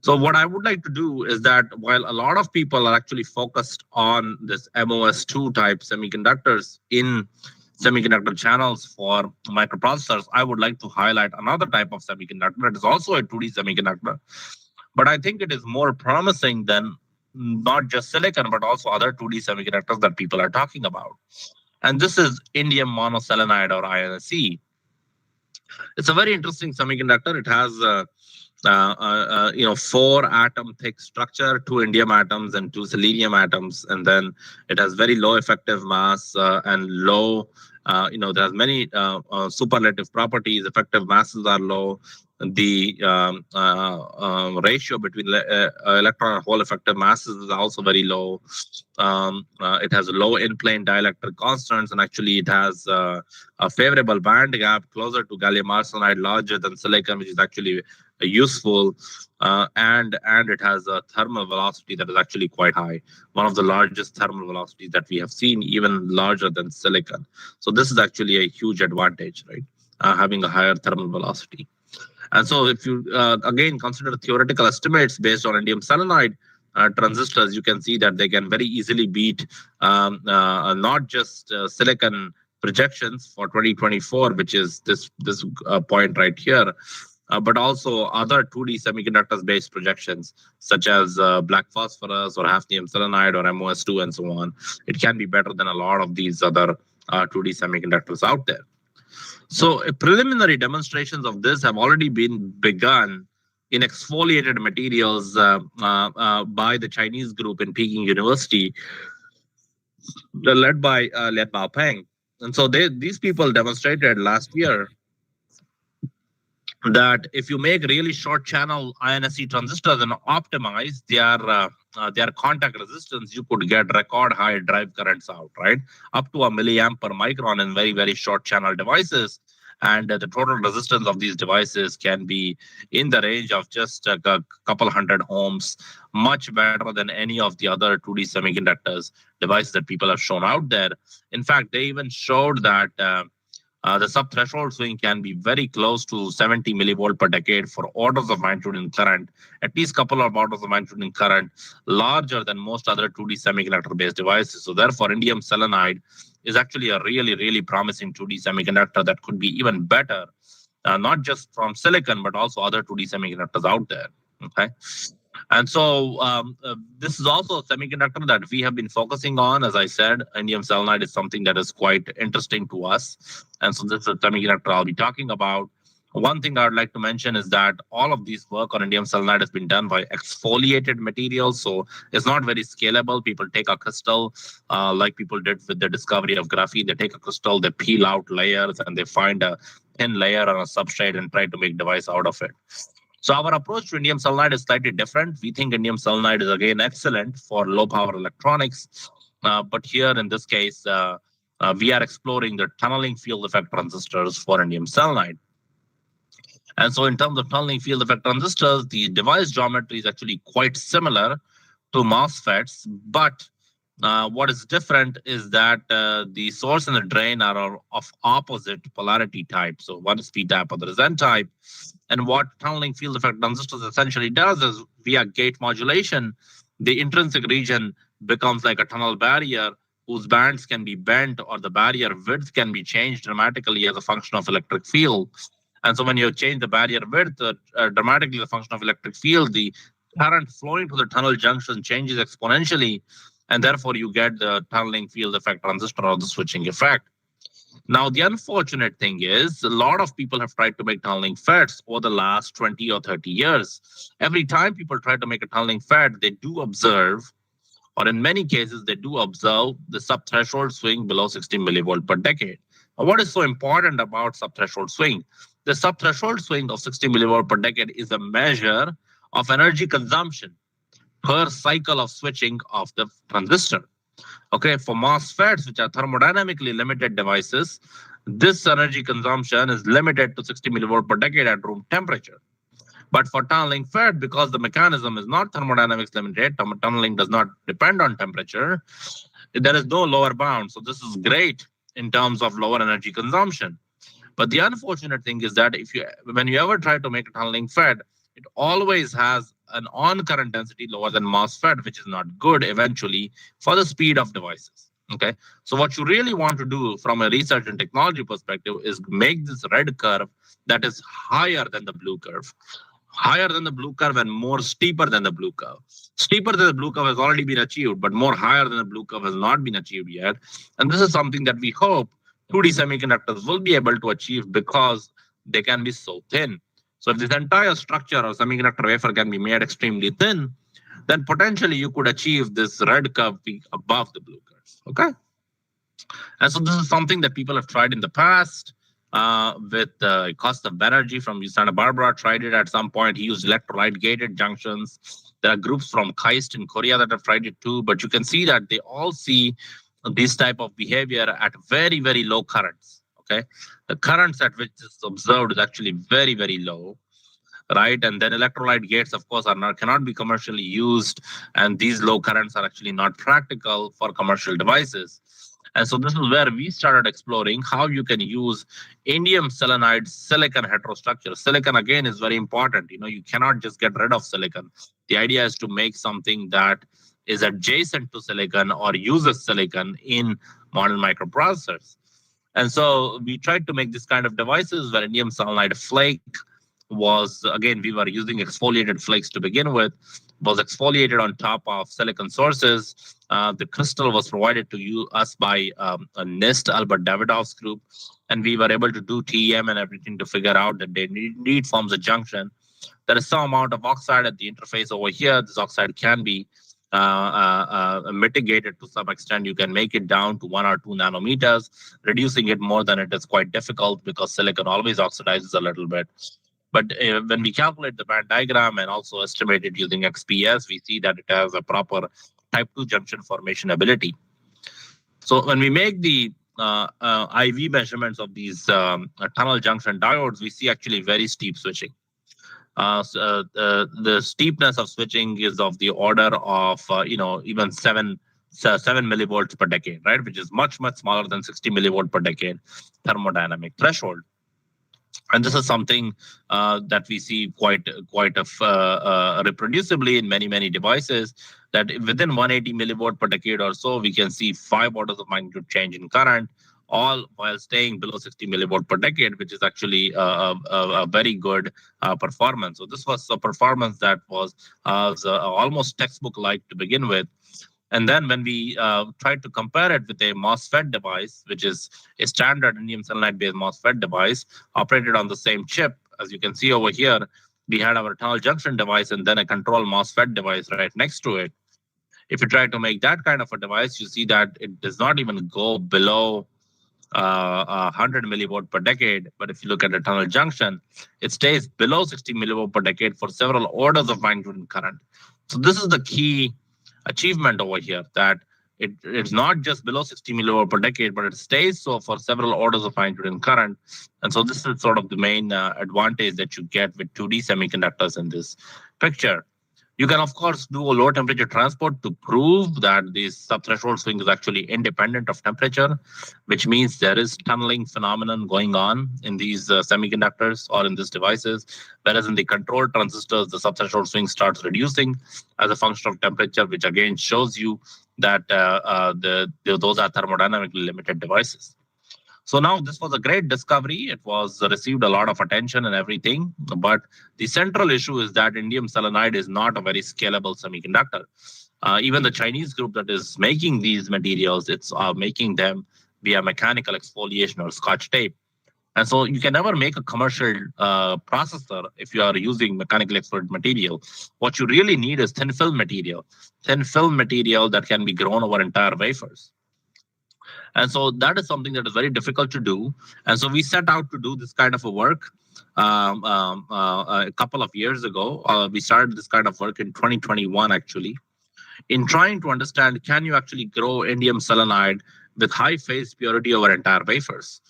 So what I would like to do is that while a lot of people are actually focused on this MOS2 type semiconductors in semiconductor channels for microprocessors, I would like to highlight another type of semiconductor. It is also a 2D semiconductor, but I think it is more promising than not just silicon, but also other 2D semiconductors that people are talking about. And this is indium monoselenide, or INSE. It's a very interesting semiconductor. It has 4 atom thick structure, 2 indium atoms and 2 selenium atoms, and then it has very low effective mass and low. It has many superlative properties. Effective masses are low. The ratio between electron and hole effective masses is also very low. It has low in-plane dielectric constants, and actually it has a favorable band gap closer to gallium arsenide, larger than silicon, which is actually useful, and it has a thermal velocity that is actually quite high, one of the largest thermal velocities that we have seen, even larger than silicon. So this is actually a huge advantage, right? Having a higher thermal velocity. And so if you again consider theoretical estimates based on indium selenide transistors, you can see that they can very easily beat not just silicon projections for 2024, which is this point right here, but also other 2D semiconductors based projections, such as black phosphorus or hafnium selenide or MOS2 and so on. It can be better than a lot of these other 2D semiconductors out there. So preliminary demonstrations of this have already been begun in exfoliated materials by the Chinese group in Peking University, led by Lian Baopeng. And so these people demonstrated last year that if you make really short channel INSE transistors and optimize their contact resistance, you could get record high drive currents out, right? Up to a milliamp per micron in very, very short channel devices. And the total resistance of these devices can be in the range of just a couple hundred ohms, much better than any of the other 2D semiconductors devices that people have shown out there. In fact, they even showed that the sub-threshold swing can be very close to 70 millivolt per decade for orders of magnitude in current, at least couple of orders of magnitude in current, larger than most other 2D semiconductor-based devices. So therefore, indium selenide is actually a really, really promising 2D semiconductor that could be even better, not just from silicon, but also other 2D semiconductors out there. Okay. And so this is also a semiconductor that we have been focusing on. As I said, indium selenide is something that is quite interesting to us. And so this is a semiconductor I'll be talking about. One thing I would like to mention is that all of these work on indium selenide has been done by exfoliated materials. So it's not very scalable. People take a crystal, like people did with the discovery of graphene. They take a crystal, they peel out layers, and they find a thin layer on a substrate and try to make device out of it. So our approach to indium selenide is slightly different. We think indium selenide is again excellent for low power electronics. But here in this case, we are exploring the tunneling field effect transistors for indium selenide. And so in terms of tunneling field effect transistors, the device geometry is actually quite similar to MOSFETs, but what is different is that the source and the drain are of opposite polarity type. So one is P-type, other is N-type. And what tunneling field effect transistors essentially does is, via gate modulation, the intrinsic region becomes like a tunnel barrier whose bands can be bent, or the barrier width can be changed dramatically as a function of electric field. And so when you change the barrier width dramatically as a function of electric field, the current flowing to the tunnel junction changes exponentially, and therefore you get the tunneling field effect transistor or the switching effect. Now, the unfortunate thing is, a lot of people have tried to make tunneling FETs over the last 20 or 30 years. Every time people try to make a tunneling FET, they do observe, or in many cases, they do observe the sub-threshold swing below 60 millivolt per decade. Now, what is so important about sub-threshold swing? The sub-threshold swing of 60 millivolt per decade is a measure of energy consumption per cycle of switching of the transistor. Okay, for MOSFETs, which are thermodynamically limited devices, this energy consumption is limited to 60 millivolt per decade at room temperature. But for tunneling FET, because the mechanism is not thermodynamics limited, tunneling does not depend on temperature, there is no lower bound. So this is great in terms of lower energy consumption. But the unfortunate thing is that when you ever try to make a tunneling FET, it always has an on current density lower than MOSFET, which is not good eventually for the speed of devices. Okay, so what you really want to do from a research and technology perspective is make this red curve that is higher than the blue curve. Higher than the blue curve and more steeper than the blue curve. Steeper than the blue curve has already been achieved, but more higher than the blue curve has not been achieved yet. And this is something that we hope 2D semiconductors will be able to achieve because they can be so thin. So if this entire structure or semiconductor wafer can be made extremely thin, then potentially you could achieve this red curve peak above the blue curve. Okay. And so this is something that people have tried in the past with cost of energy from Santa Barbara tried it at some point. He used electrolyte gated junctions. There are groups from KAIST in Korea that have tried it too, but you can see that they all see this type of behavior at very, very low currents. Okay. The currents at which this is observed is actually very, very low. Right, and then electrolyte gates, of course, cannot be commercially used, and these low currents are actually not practical for commercial devices. And so this is where we started exploring how you can use indium selenide silicon heterostructure. Silicon, again, is very important. You cannot just get rid of silicon. The idea is to make something that is adjacent to silicon or uses silicon in modern microprocessors. And so we tried to make this kind of devices where indium selenide flake was, again, we were using exfoliated flakes to begin with, was exfoliated on top of silicon sources. The crystal was provided to us by a NIST, Albert Davidoff's group, and we were able to do TEM and everything to figure out that they need forms a junction. There is some amount of oxide at the interface over here. This oxide can be mitigated to some extent. You can make it down to 1 or 2 nanometers. Reducing it more than it is quite difficult because silicon always oxidizes a little bit. But when we calculate the band diagram and also estimate it using XPS, we see that it has a proper type 2 junction formation ability. So when we make the IV measurements of these tunnel junction diodes, we see actually very steep switching. The steepness of switching is of the order of even 7 millivolts per decade, right? Which is much smaller than 60 millivolt per decade thermodynamic threshold. And this is something that we see quite reproducibly in many devices, that within 180 millivolt per decade or so, we can see 5 orders of magnitude change in current, all while staying below 60 millivolt per decade, which is actually a very good performance. So this was a performance that was almost textbook-like to begin with. And then when we tried to compare it with a MOSFET device, which is a standard indium selenide-based MOSFET device operated on the same chip, as you can see over here, we had our tunnel junction device and then a control MOSFET device right next to it. If you try to make that kind of a device, you see that it does not even go below 100 millivolt per decade. But if you look at the tunnel junction, it stays below 60 millivolt per decade for several orders of magnitude in current. So this is the key achievement over here, that it's not just below 60 millivolt per decade, but it stays so for several orders of magnitude in current. And so this is sort of the main advantage that you get with 2D semiconductors in this picture. You can, of course, do a low temperature transport to prove that this subthreshold swing is actually independent of temperature, which means there is tunneling phenomenon going on in these semiconductors or in these devices, whereas in the controlled transistors, the subthreshold swing starts reducing as a function of temperature, which again shows you that those are thermodynamically limited devices. So now this was a great discovery. It was received a lot of attention and everything, but the central issue is that indium selenide is not a very scalable semiconductor. Even the Chinese group that is making these materials, it's making them via mechanical exfoliation or Scotch tape. And so you can never make a commercial processor if you are using mechanically exfoliated material. What you really need is thin film material that can be grown over entire wafers. And so that is something that is very difficult to do. And so we set out to do this kind of a work a couple of years ago. We started this kind of work in 2021, actually, in trying to understand, can you actually grow indium selenide with high phase purity over entire wafers?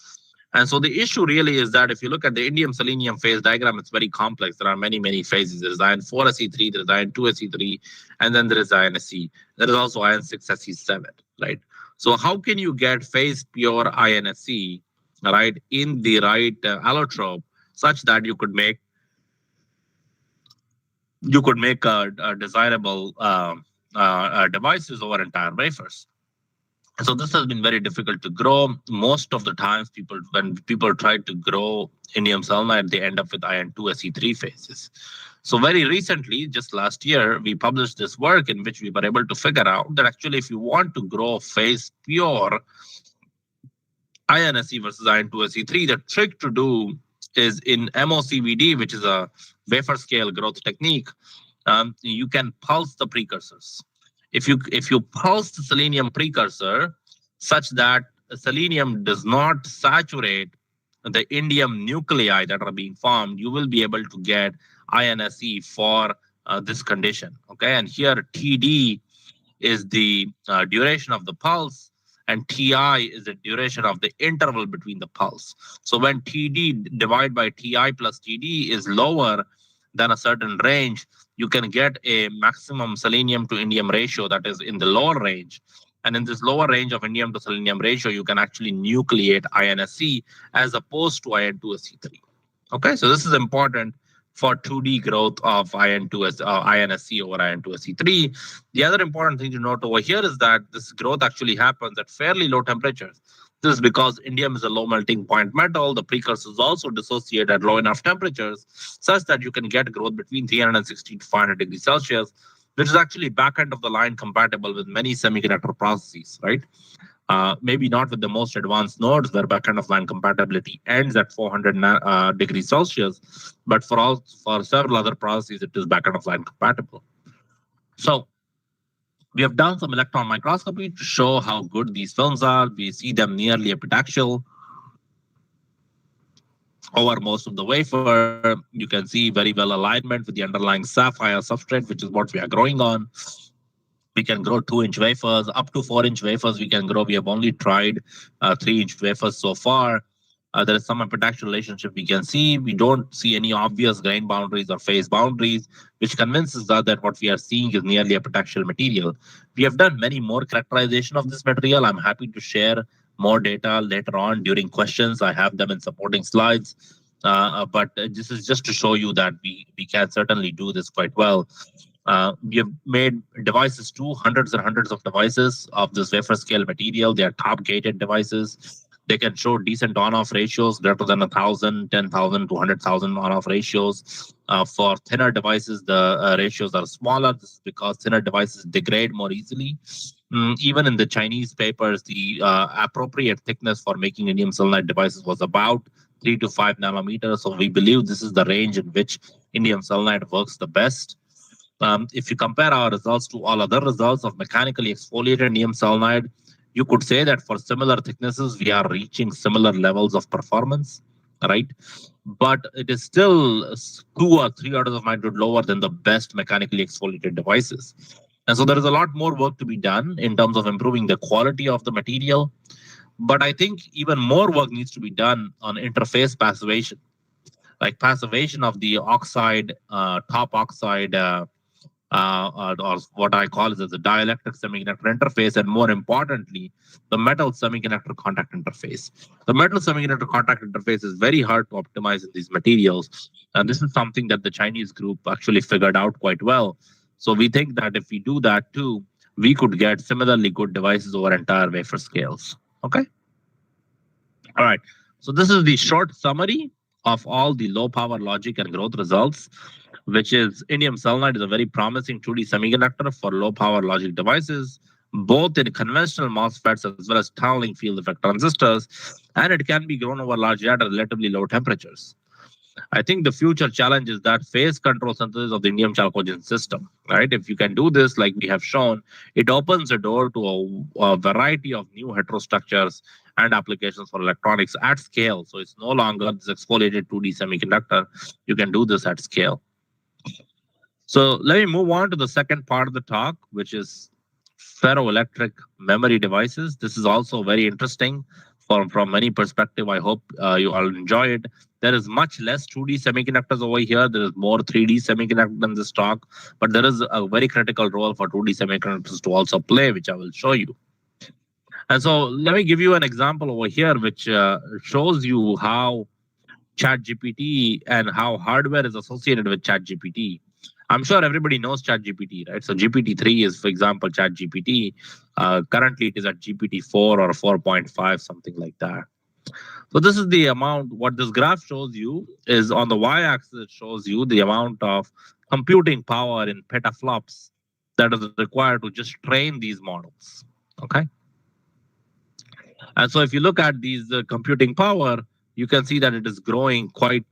And so the issue really is that if you look at the indium selenium phase diagram, it's very complex. There are many phases. There is iron 4 Se3, there is iron 2 Se3, and then there is iron Se. There is also iron 6 Se7, right? So how can you get phase pure INSC, right, in the right allotrope such that you could make a desirable devices over entire wafers? So this has been very difficult to grow. Most of the times, when people try to grow indium selenide, they end up with IN2 Se3 phases. So very recently, just last year, we published this work in which we were able to figure out that actually, if you want to grow phase pure INSE versus IN2 Se3, the trick to do is in MOCVD, which is a wafer scale growth technique. You can pulse the precursors. If you pulse the selenium precursor such that selenium does not saturate the indium nuclei that are being formed, you will be able to get INSE for this condition. Okay, and here TD is the duration of the pulse, and TI is the duration of the interval between the pulse. So when TD divided by TI plus TD is lower than a certain range, you can get a maximum selenium to indium ratio that is in the lower range. And in this lower range of indium to selenium ratio, you can actually nucleate INSE as opposed to IN2SE3. Okay, so this is important for 2D growth of INSE over IN2SE3. The other important thing to note over here is that this growth actually happens at fairly low temperatures. This is because indium is a low melting point metal. The precursors also dissociate at low enough temperatures such that you can get growth between 360 to 500 degrees Celsius, which is actually back end of the line compatible with many semiconductor processes, right? Maybe not with the most advanced nodes where back end of line compatibility ends at 400 degrees Celsius, but for several other processes, it is back end of line compatible. So we have done some electron microscopy to show how good these films are. We see them nearly epitaxial over most of the wafer. You can see very well alignment with the underlying sapphire substrate, which is what we are growing on. We can grow 2-inch wafers, up to 4-inch wafers we can grow. We have only tried 3-inch wafers so far. There is some epitaxial relationship we can see. We don't see any obvious grain boundaries or phase boundaries, which convinces us that what we are seeing is nearly epitaxial material. We have done many more characterization of this material. I'm happy to share more data later on during questions. I have them in supporting slides. But this is just to show you that we can certainly do this quite well. We have made devices too, hundreds and hundreds of devices of this wafer scale material. They are top gated devices. They can show decent on-off ratios, greater than 1,000, 10,000 to 100,000 on-off ratios. For thinner devices, the ratios are smaller. This is because thinner devices degrade more easily. Even in the Chinese papers, the appropriate thickness for making indium selenide devices was about 3 to 5 nanometers. So we believe this is the range in which indium selenide works the best. If you compare our results to all other results of mechanically exfoliated indium selenide, you could say that for similar thicknesses, we are reaching similar levels of performance, right? But it is still 2 or 3 orders of magnitude lower than the best mechanically exfoliated devices. And so there is a lot more work to be done in terms of improving the quality of the material. But I think even more work needs to be done on interface passivation, like passivation of the oxide, top oxide, or what I call is as a dielectric semiconductor interface, and more importantly, the metal semiconductor contact interface. The metal semiconductor contact interface is very hard to optimize in these materials, and this is something that the Chinese group actually figured out quite well. So we think that if we do that too, we could get similarly good devices over entire wafer scales. Okay. All right. So this is the short summary of all the low power logic and growth results, which is indium selenide is a very promising 2D semiconductor for low power logic devices, both in conventional MOSFETs as well as tunneling field effect transistors, and it can be grown over large at relatively low temperatures. I think the future challenge is that phase control synthesis of the indium chalcogen system, right? If you can do this, like we have shown, it opens the door to a variety of new heterostructures and applications for electronics at scale. So it's no longer this exfoliated 2D semiconductor. You can do this at scale. So let me move on to the second part of the talk, which is ferroelectric memory devices. This is also very interesting from many perspectives. I hope you all enjoy it. There is much less 2D semiconductors over here. There is more 3D semiconductor in this talk, but there is a very critical role for 2D semiconductors to also play, which I will show you. And so let me give you an example over here, which shows you how ChatGPT and how hardware is associated with ChatGPT. I'm sure everybody knows ChatGPT, right? So GPT-3 is, for example, ChatGPT. Currently, it is at GPT-4 or 4.5, something like that. So this is the amount. What this graph shows you is on the y-axis, it shows you the amount of computing power in petaflops that is required to just train these models. Okay. And so if you look at these computing power, you can see that it is growing quite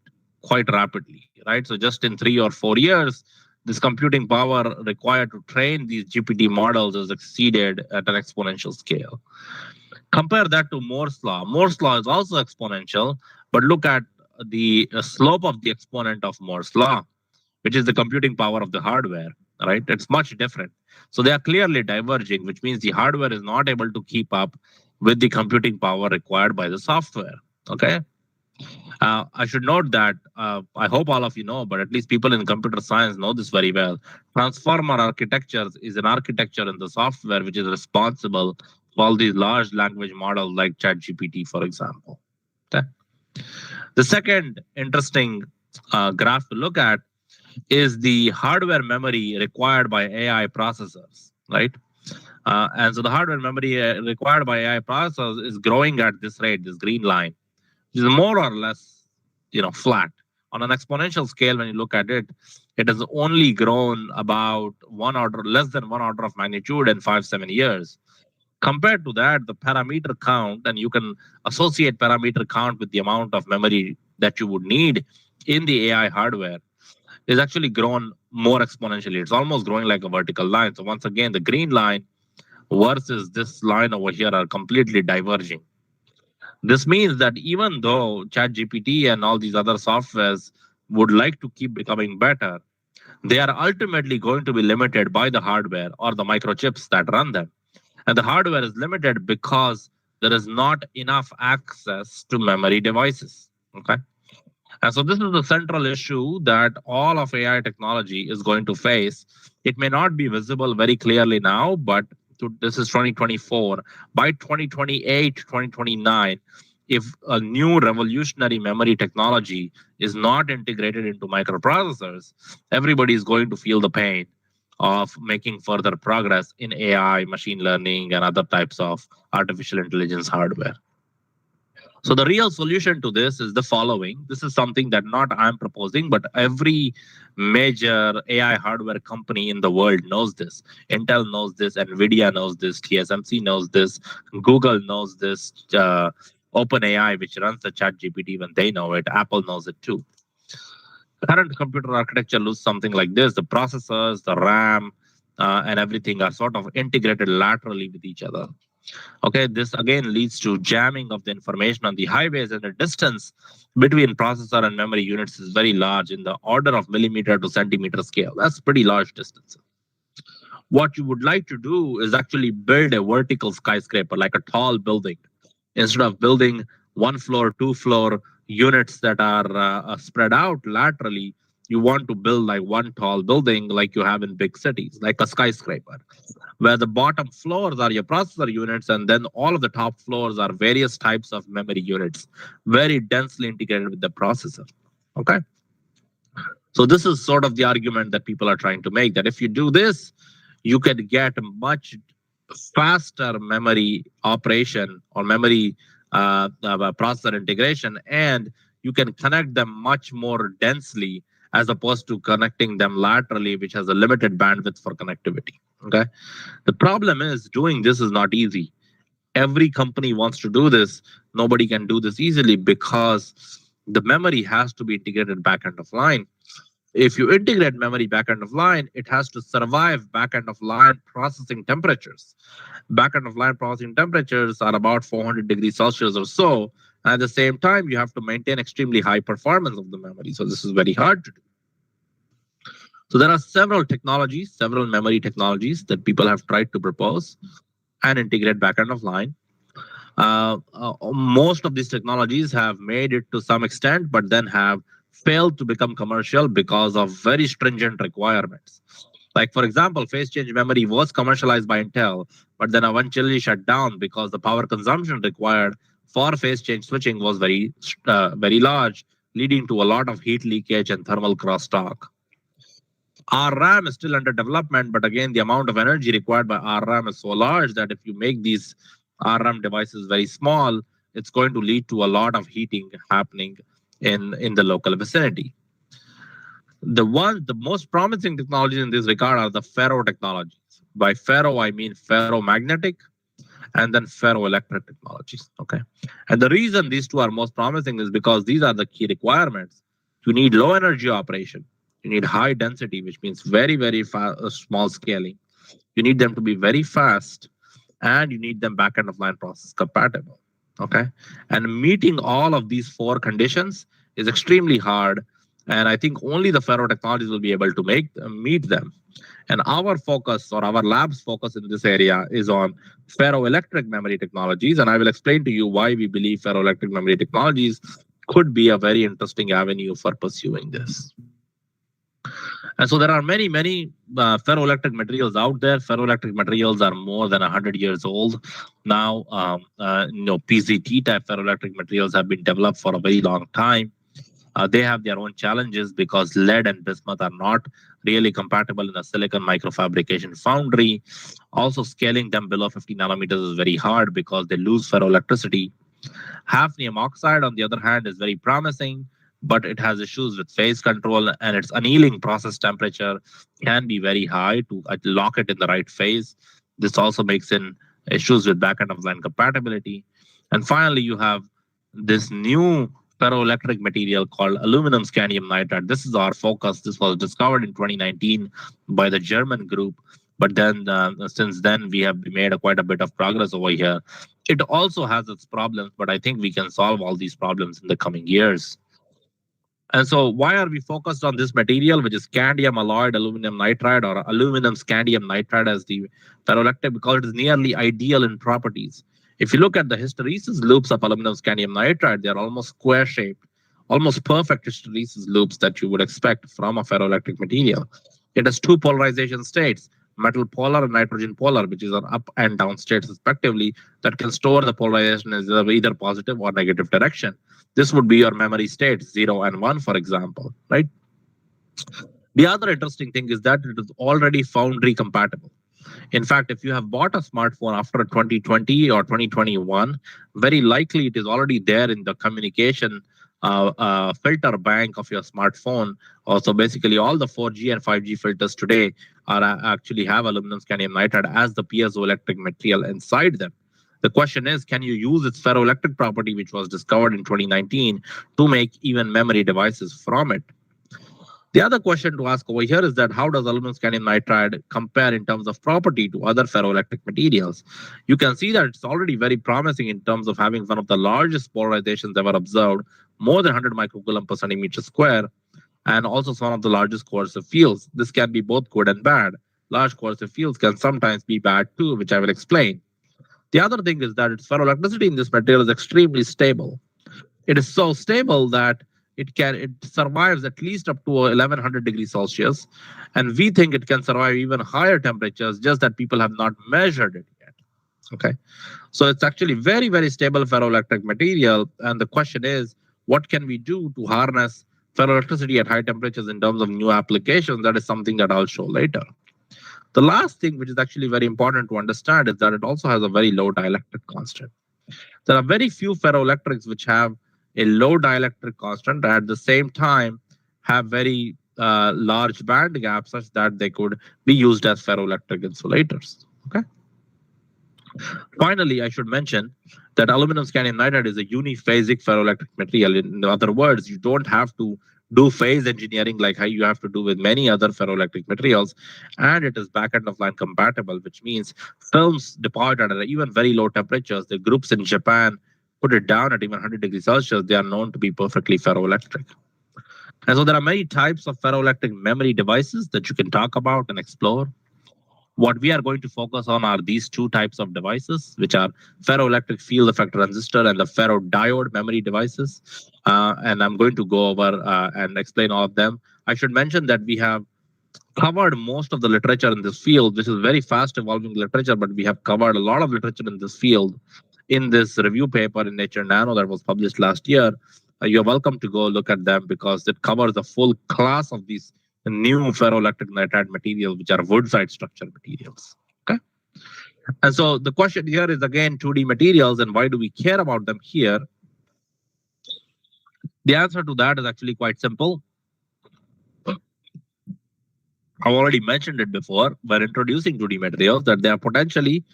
rapidly, right? So just in 3 or 4 years, this computing power required to train these GPT models is exceeded at an exponential scale. Compare that to Moore's law. Moore's law is also exponential, but look at the slope of the exponent of Moore's law, which is the computing power of the hardware, right? It's much different. So they are clearly diverging, which means the hardware is not able to keep up with the computing power required by the software, okay? I should note that I hope all of you know, but at least people in computer science know this very well. Transformer architectures is an architecture in the software which is responsible for all these large language models like ChatGPT, for example. Okay. The second interesting graph to look at is the hardware memory required by AI processors, right? And so the hardware memory required by AI processors is growing at this rate, this green line, which is more or less, flat. On an exponential scale, when you look at it, it has only grown about less than one order of magnitude in 5-7 years. Compared to that, the parameter count, and you can associate parameter count with the amount of memory that you would need in the AI hardware, is actually grown more exponentially. It's almost growing like a vertical line. So once again, the green line versus this line over here are completely diverging. This means that even though ChatGPT and all these other softwares would like to keep becoming better, they are ultimately going to be limited by the hardware or the microchips that run them. And the hardware is limited because there is not enough access to memory devices. Okay. And so this is the central issue that all of AI technology is going to face. It may not be visible very clearly now, but this is 2024. By 2028, 2029, if a new revolutionary memory technology is not integrated into microprocessors, everybody is going to feel the pain of making further progress in AI, machine learning, and other types of artificial intelligence hardware. So the real solution to this is the following. This is something that not I'm proposing, but every major AI hardware company in the world knows this. Intel knows this, NVIDIA knows this, TSMC knows this, Google knows this, OpenAI, which runs the ChatGPT, when they know it, Apple knows it too. Current computer architecture looks something like this. The processors, the RAM, and everything are sort of integrated laterally with each other. Okay, this again leads to jamming of the information on the highways, and the distance between processor and memory units is very large, in the order of millimeter to centimeter scale. That's pretty large distance. What you would like to do is actually build a vertical skyscraper, like a tall building. Instead of building 1 floor, 2 floor units that are spread out laterally, you want to build like one tall building like you have in big cities, like a skyscraper, where the bottom floors are your processor units, and then all of the top floors are various types of memory units, very densely integrated with the processor. Okay. So this is sort of the argument that people are trying to make, that if you do this, you can get much faster memory operation or memory processor integration, and you can connect them much more densely as opposed to connecting them laterally, which has a limited bandwidth for connectivity. Okay. The problem is doing this is not easy. Every company wants to do this. Nobody can do this easily because the memory has to be integrated back end of line. If you integrate memory back end of line, it has to survive back end of line processing temperatures. Back end of line processing temperatures are about 400 degrees Celsius or so. And at the same time, you have to maintain extremely high performance of the memory. So this is very hard to do. So there are several technologies, several memory technologies that people have tried to propose and integrate back end of line. Most of these technologies have made it to some extent, but then have failed to become commercial because of very stringent requirements. Like, for example, phase change memory was commercialized by Intel, but then eventually shut down because the power consumption required for phase change switching was very large, leading to a lot of heat leakage and thermal crosstalk. RAM is still under development, but again, the amount of energy required by RAM is so large that if you make these RAM devices very small, it's going to lead to a lot of heating happening in the local vicinity. The most promising technologies in this regard are the ferro technologies. By ferro, I mean ferromagnetic and then ferroelectric technologies. Okay. And the reason these two are most promising is because these are the key requirements. You need low energy operation. You need high density, which means very, very small scaling. You need them to be very fast, and you need them back end of line process compatible. Okay. And meeting all of these four conditions is extremely hard. And I think only the ferro technologies will be able to meet them. And our focus, or our lab's focus in this area, is on ferroelectric memory technologies. And I will explain to you why we believe ferroelectric memory technologies could be a very interesting avenue for pursuing this. And so there are many, many ferroelectric materials out there. Ferroelectric materials are more than 100 years old now. PZT type ferroelectric materials have been developed for a very long time. They have their own challenges because lead and bismuth are not really compatible in a silicon microfabrication foundry. Also, scaling them below 50 nanometers is very hard because they lose ferroelectricity. Hafnium oxide, on the other hand, is very promising, but it has issues with phase control, and its annealing process temperature can be very high to lock it in the right phase. This also makes in issues with back end of line compatibility. And finally, you have this new ferroelectric material called aluminum scandium nitride. This is our focus. This was discovered in 2019 by the German group. But then, since then, we have made quite a bit of progress over here. It also has its problems, but I think we can solve all these problems in the coming years. And so why are we focused on this material, which is scandium alloyed aluminum nitride, or aluminum scandium nitride as the ferroelectric? Because it is nearly ideal in properties. If you look at the hysteresis loops of aluminum scandium nitride, they are almost square-shaped, almost perfect hysteresis loops that you would expect from a ferroelectric material. It has two polarization states, metal polar and nitrogen polar, which is an up and down states respectively, that can store the polarization as either positive or negative direction. This would be your memory states, 0 and 1, for example, right? The other interesting thing is that it is already foundry compatible. In fact, if you have bought a smartphone after 2020 or 2021, very likely it is already there in the communication filter bank of your smartphone. Also, basically, all the 4G and 5G filters today are actually have aluminum scandium nitride as the piezoelectric material inside them. The question is, can you use its ferroelectric property, which was discovered in 2019, to make even memory devices from it? The other question to ask over here is that how does aluminum scandium nitride compare in terms of property to other ferroelectric materials? You can see that it's already very promising in terms of having one of the largest polarizations ever observed, more than 100 microcoulomb per centimeter square, and also one of the largest coercive fields. This can be both good and bad. Large coercive fields can sometimes be bad too, which I will explain. The other thing is that its ferroelectricity in this material is extremely stable. It is so stable that it survives at least up to 1100 degrees Celsius, and we think it can survive even higher temperatures, just that people have not measured it yet. Okay, so it's actually very, very stable ferroelectric material, and the question is, what can we do to harness ferroelectricity at high temperatures in terms of new applications? That is something that I'll show later. The last thing, which is actually very important to understand, is that it also has a very low dielectric constant. There are very few ferroelectrics which have a low dielectric constant, at the same time have very large band gaps such that they could be used as ferroelectric insulators. Okay. Finally, I should mention that aluminum scandium nitride is a uniphasic ferroelectric material. In other words, you don't have to do phase engineering like how you have to do with many other ferroelectric materials, and it is back end of line compatible, which means films deployed at even very low temperatures. The groups in Japan put it down at even 100 degrees Celsius. They are known to be perfectly ferroelectric. And so there are many types of ferroelectric memory devices that you can talk about and explore. What we are going to focus on are these two types of devices, which are ferroelectric field effect transistor and the ferrodiode memory devices. And I'm going to go over and explain all of them. I should mention that we have covered most of the literature in this field. This is very fast evolving literature, but we have covered a lot of literature in this field in this review paper in Nature Nano that was published last year. You're welcome to go look at them because it covers the full class of these new ferroelectric nitride materials, which are wood side structure materials. Okay. And so the question here is again 2D materials, and why do we care about them here? The answer to that is actually quite simple. I've already mentioned it before when introducing 2D materials that they are potentially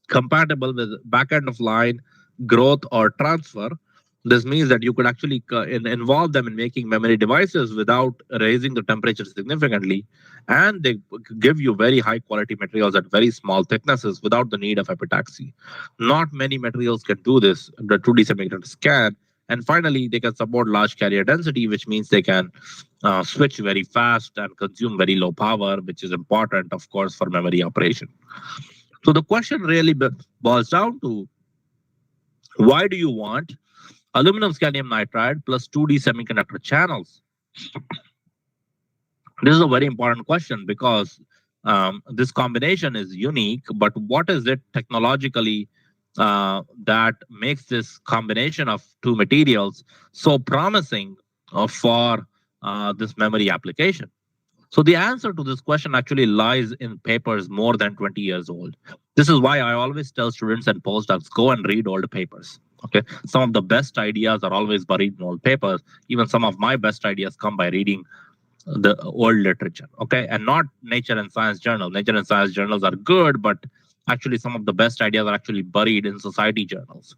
compatible with back end of line growth or transfer. This means that you could actually involve them in making memory devices without raising the temperature significantly, and they give you very high quality materials at very small thicknesses without the need of epitaxy. Not many materials can do this. The 2D semiconductors can. And finally, they can support large carrier density, which means they can switch very fast and consume very low power, which is important, of course, for memory operation. So the question really boils down to, why do you want aluminum scandium nitride plus 2D semiconductor channels? This is a very important question because this combination is unique, but what is it technologically that makes this combination of two materials so promising for this memory application? So the answer to this question actually lies in papers more than 20 years old. This is why I always tell students and postdocs, go and read old papers. Okay, some of the best ideas are always buried in old papers. Even some of my best ideas come by reading the old literature. Okay, and not Nature and Science journals. Nature and Science journals are good, but actually some of the best ideas are actually buried in society journals.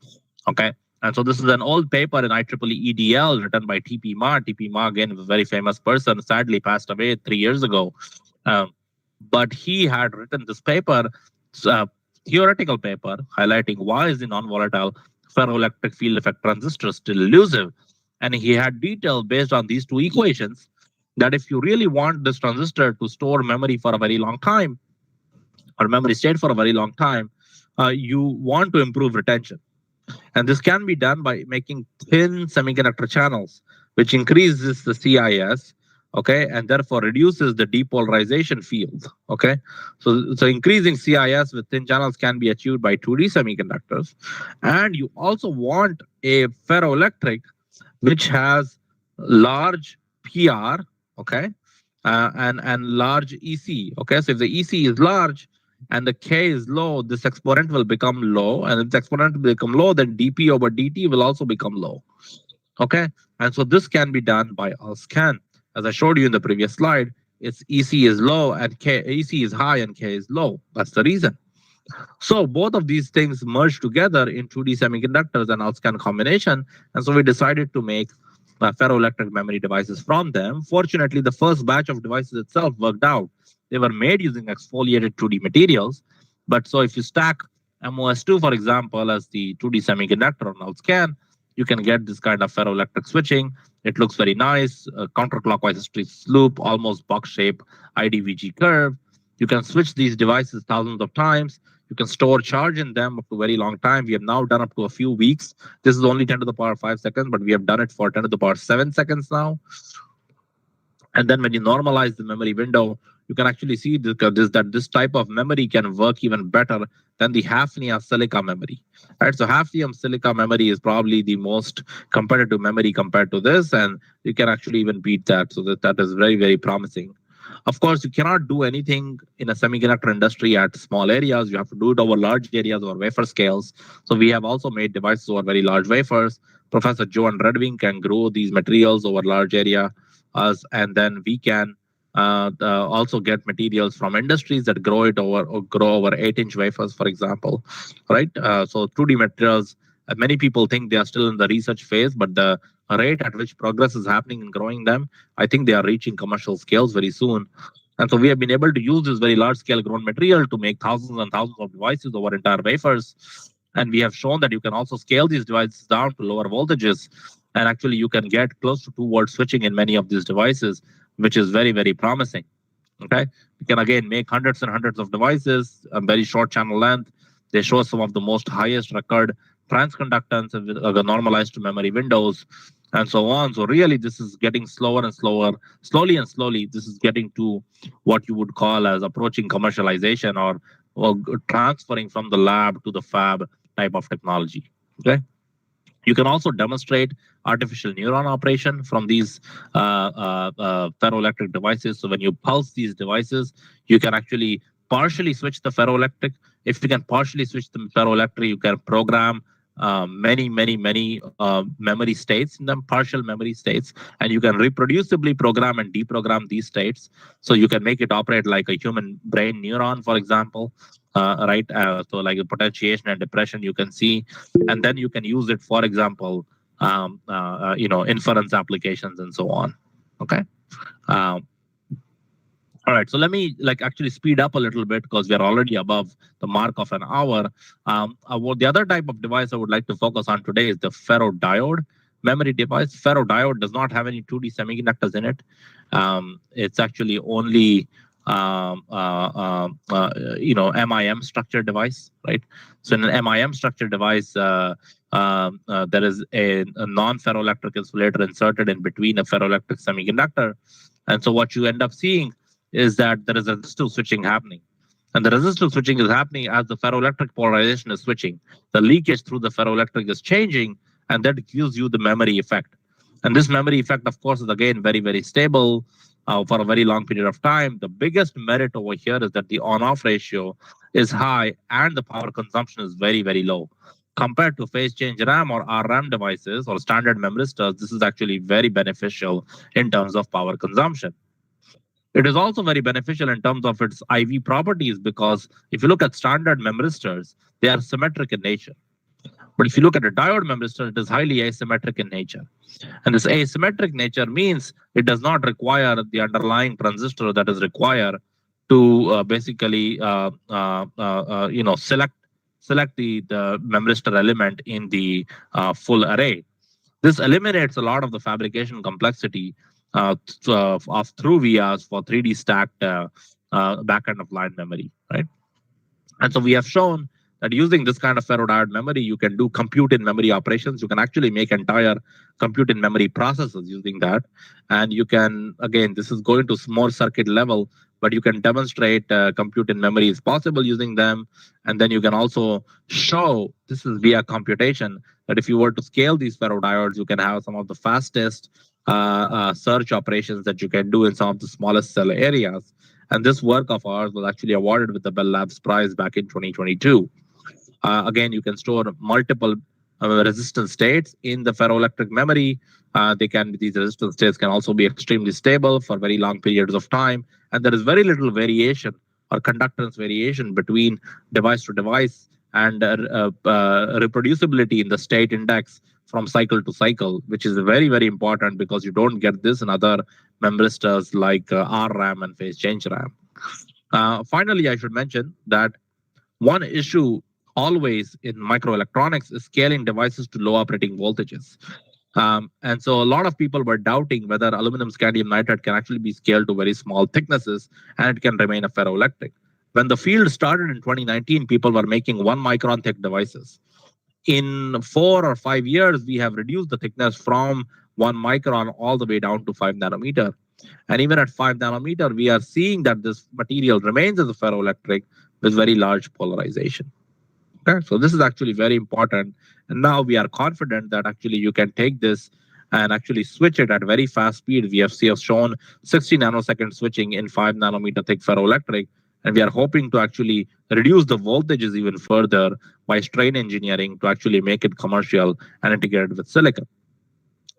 Okay, and so this is an old paper in IEEE EDL written by T.P. Ma. T.P. Ma, again, was a very famous person, sadly passed away 3 years ago. But he had written this paper, theoretical paper, highlighting why is the non-volatile ferroelectric field effect transistor still elusive. And he had detail based on these two equations that if you really want this transistor to store memory for a very long time, or memory state for a very long time, you want to improve retention. And this can be done by making thin semiconductor channels, which increases the CIS, okay, and therefore reduces the depolarization field, okay. So increasing CIS with thin channels can be achieved by 2D semiconductors. And you also want a ferroelectric which has large PR, okay, and large EC, okay. So if the EC is large and the K is low, this exponent will become low, and if the exponent will become low, then dP over dt will also become low, okay. And so this can be done by a scan. As I showed you in the previous slide, its EC is low and EC is high and K is low. That's the reason. So both of these things merge together in 2D semiconductors and Alscan combination, and so we decided to make ferroelectric memory devices from them. Fortunately, the first batch of devices itself worked out. They were made using exfoliated 2D materials. But so if you stack MOS2, for example, as the 2D semiconductor on Alscan, you can get this kind of ferroelectric switching. It looks very nice, counterclockwise hysteresis loop, almost box-shaped IDVG curve. You can switch these devices thousands of times. You can store charge in them up to a very long time. We have now done up to a few weeks. This is only 10 to the power 5 seconds, but we have done it for 10 to the power 7 seconds now. And then when you normalize the memory window, you can actually see that this type of memory can work even better than the hafnium silica memory. Right? So hafnium silica memory is probably the most competitive memory compared to this, and you can actually even beat that. So that is very, very promising. Of course, you cannot do anything in a semiconductor industry at small areas. You have to do it over large areas or wafer scales. So we have also made devices over very large wafers. Professor Joe and Redwing can grow these materials over large area, and then we can also get materials from industries that grow over 8-inch wafers, for example, right? So 2D materials, many people think they are still in the research phase, but the rate at which progress is happening in growing them, I think they are reaching commercial scales very soon. And so we have been able to use this very large scale grown material to make thousands and thousands of devices over entire wafers. And we have shown that you can also scale these devices down to lower voltages. And actually you can get close to 2-volt switching in many of these devices, which is very, very promising. Okay, you can again make hundreds and hundreds of devices, a very short channel length. They show some of the most highest record transconductance normalized to memory windows, and so on. So really, this is getting slower and slower, slowly and slowly. This is getting to what you would call as approaching commercialization or transferring from the lab to the fab type of technology. Okay. You can also demonstrate artificial neuron operation from these ferroelectric devices. So when you pulse these devices, you can actually partially switch the ferroelectric. If you can partially switch the ferroelectric, you can program many memory states in them, partial memory states, and you can reproducibly program and deprogram these states. So you can make it operate like a human brain neuron, for example, right? So like the potentiation and depression you can see, and then you can use it, for example, inference applications and so on. Okay. All right, so let me actually speed up a little bit because we are already above the mark of an hour. The other type of device I would like to focus on today is the ferrodiode memory device. Ferrodiode does not have any 2D semiconductors in it. It's actually only MIM structured device, right? So in an MIM structured device, there is a non-ferroelectric insulator inserted in between a ferroelectric semiconductor, and so what you end up seeing is that there is a resistive switching happening. And the resistive switching is happening as the ferroelectric polarization is switching. The leakage through the ferroelectric is changing, and that gives you the memory effect. And this memory effect, of course, is again very, very stable for a very long period of time. The biggest merit over here is that the on-off ratio is high and the power consumption is very, very low. Compared to phase change RAM or RRAM devices or standard memristors, this is actually very beneficial in terms of power consumption. It is also very beneficial in terms of its IV properties because if you look at standard memristors, they are symmetric in nature. But if you look at a diode memristor, it is highly asymmetric in nature. And this asymmetric nature means it does not require the underlying transistor that is required to basically select the memristor element in the full array. This eliminates a lot of the fabrication complexity through vias for 3D stacked backend of line memory, right? And so we have shown that using this kind of ferrodiode memory, you can do compute in memory operations. You can actually make entire compute in memory processes using that. And you can, again, this is going to more circuit level, but you can demonstrate compute in memory is possible using them. And then you can also show, this is via computation, that if you were to scale these ferrodiodes, you can have some of the fastest search operations that you can do in some of the smallest cell areas. And this work of ours was actually awarded with the Bell Labs prize back in 2022. Again, you can store multiple resistance states in the ferroelectric memory. These resistance states can also be extremely stable for very long periods of time. And there is very little variation or conductance variation between device to device, and reproducibility in the state index from cycle to cycle, which is very, very important because you don't get this in other memristors like RRAM and phase change RAM. Finally, I should mention that one issue always in microelectronics is scaling devices to low operating voltages. And so a lot of people were doubting whether aluminum scandium nitride can actually be scaled to very small thicknesses and it can remain a ferroelectric. When the field started in 2019, people were making 1 micron thick devices. In 4 or 5 years, we have reduced the thickness from 1 micron all the way down to 5 nanometer. And even at 5 nanometer, we are seeing that this material remains as a ferroelectric with very large polarization. Okay, so this is actually very important. And now we are confident that actually you can take this and actually switch it at very fast speed. We have shown 60 nanosecond switching in 5 nanometer thick ferroelectric. And we are hoping to actually reduce the voltages even further by strain engineering to actually make it commercial and integrated with silicon.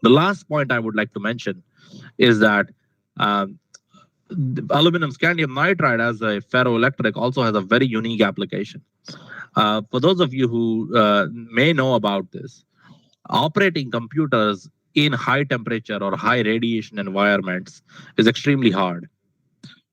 The last point I would like to mention is that aluminum scandium nitride as a ferroelectric also has a very unique application. For those of you who may know about this, operating computers in high temperature or high radiation environments is extremely hard.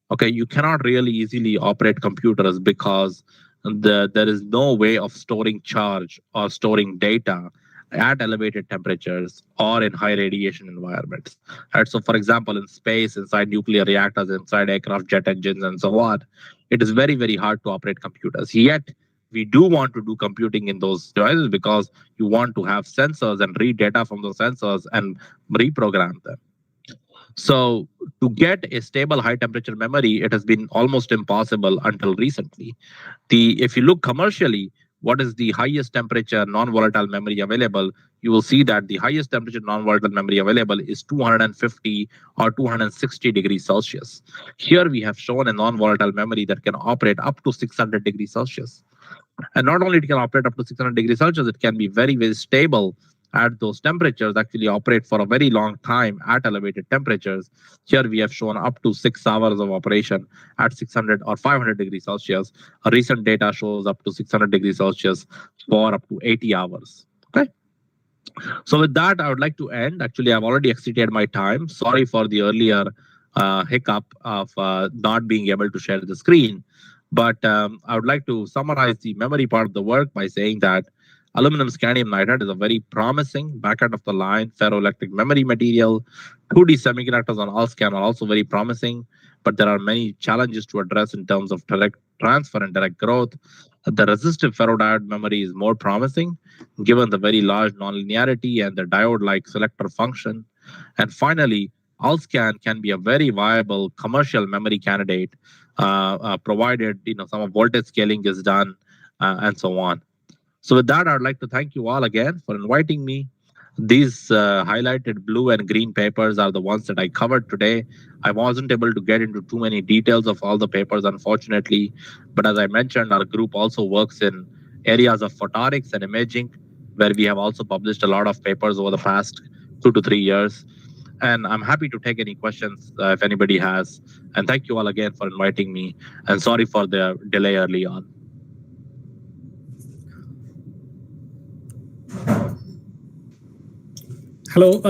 Okay, you cannot really easily operate computers because there is no way of storing charge or storing data at elevated temperatures or in high radiation environments. Right? So for example, in space, inside nuclear reactors, inside aircraft jet engines and so on, it is very, very hard to operate computers. Yet, we do want to do computing in those devices because you want to have sensors and read data from those sensors and reprogram them. So to get a stable high temperature memory, it has been almost impossible until recently. If you look commercially, what is the highest temperature non-volatile memory available, you will see that the highest temperature non-volatile memory available is 250 or 260 degrees Celsius. Here we have shown a non-volatile memory that can operate up to 600 degrees Celsius. And not only it can operate up to 600 degrees Celsius, it can be very, very stable at those temperatures, actually operate for a very long time at elevated temperatures. Here we have shown up to 6 hours of operation at 600 or 500 degrees Celsius. A recent data shows up to 600 degrees Celsius for up to 80 hours. Okay. So with that, I would like to end. Actually, I've already exceeded my time. Sorry for the earlier hiccup of not being able to share the screen. But I would like to summarize the memory part of the work by saying that aluminum scandium nitride is a very promising back-end of the line ferroelectric memory material. 2D semiconductors on ALSCAN are also very promising, but there are many challenges to address in terms of direct transfer and direct growth. The resistive ferrodiode memory is more promising, given the very large nonlinearity and the diode-like selector function. And finally, ALSCAN can be a very viable commercial memory candidate, provided some of voltage scaling is done and so on. So with that, I'd like to thank you all again for inviting me. These highlighted blue and green papers are the ones that I covered today. I wasn't able to get into too many details of all the papers, unfortunately. But as I mentioned, our group also works in areas of photonics and imaging, where we have also published a lot of papers over the past 2 to 3 years. And I'm happy to take any questions if anybody has. And thank you all again for inviting me. And sorry for the delay early on. Hello,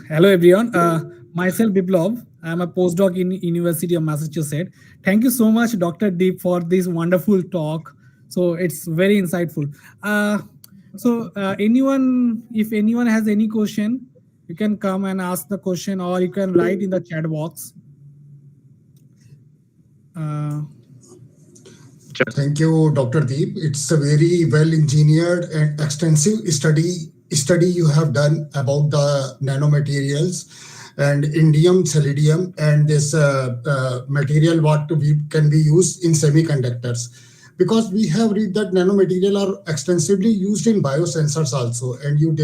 hello everyone. Myself Biplov. I'm a postdoc in University of Massachusetts. Thank you so much, Dr. Deep, for this wonderful talk. So it's very insightful. If anyone has any question, you can come and ask the question, or you can write in the chat box. Thank you, Dr. Deep. It's a very well engineered and extensive study you have done about the nanomaterials and indium, selenium, and this material what can be used in semiconductors. Because we have read that nanomaterial are extensively used in biosensors also, and you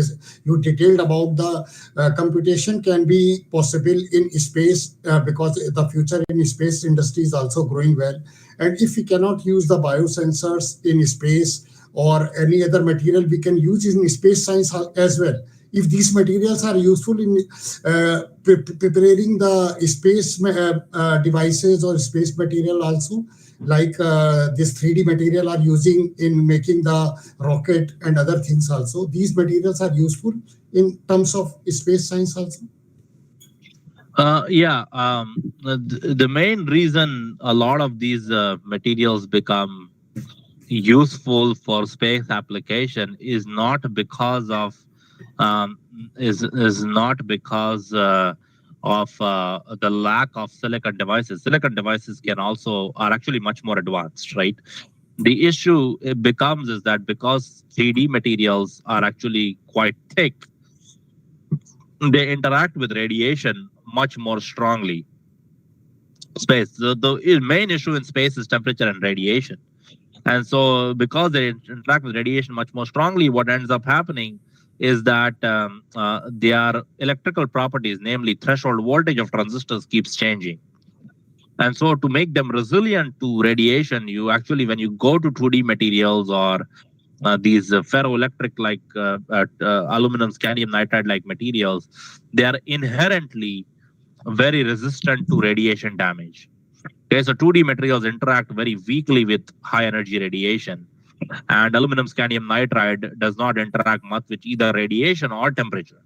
detailed about the computation can be possible in space because the future in space industry is also growing well. And if we cannot use the biosensors in space or any other material, we can use in space science as well. If these materials are useful in preparing the space devices or space material also, like this 3D material are using in making the rocket and other things also. These materials are useful in terms of space science also. The main reason a lot of these materials become useful for space application is not because of the lack of silicon devices. Silicon devices are actually much more advanced, right? The issue it becomes is that because 3D materials are actually quite thick, they interact with radiation much more strongly. The main issue in space is temperature and radiation. And so because they interact with radiation much more strongly, what ends up happening is that their electrical properties, namely threshold voltage of transistors, keeps changing. And so to make them resilient to radiation, you actually, when you go to 2D materials or these ferroelectric like aluminum scandium nitride like materials, they are inherently very resistant to radiation damage. Okay, so 2D materials interact very weakly with high energy radiation, and aluminum scandium nitride does not interact much with either radiation or temperature.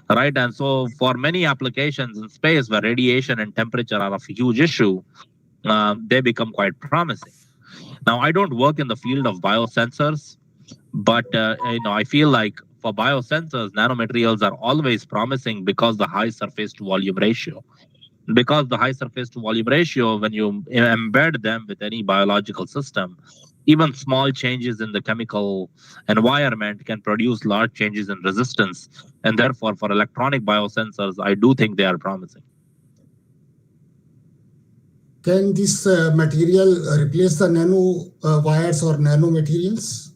Right, and so for many applications in space where radiation and temperature are a huge issue, they become quite promising. Now, I don't work in the field of biosensors, but I feel like for biosensors, nanomaterials are always promising because the high surface to volume ratio. Because the high surface to volume ratio, when you embed them with any biological system, even small changes in the chemical environment can produce large changes in resistance. And therefore, for electronic biosensors, I do think they are promising. Can this material replace the nano wires or nanomaterials?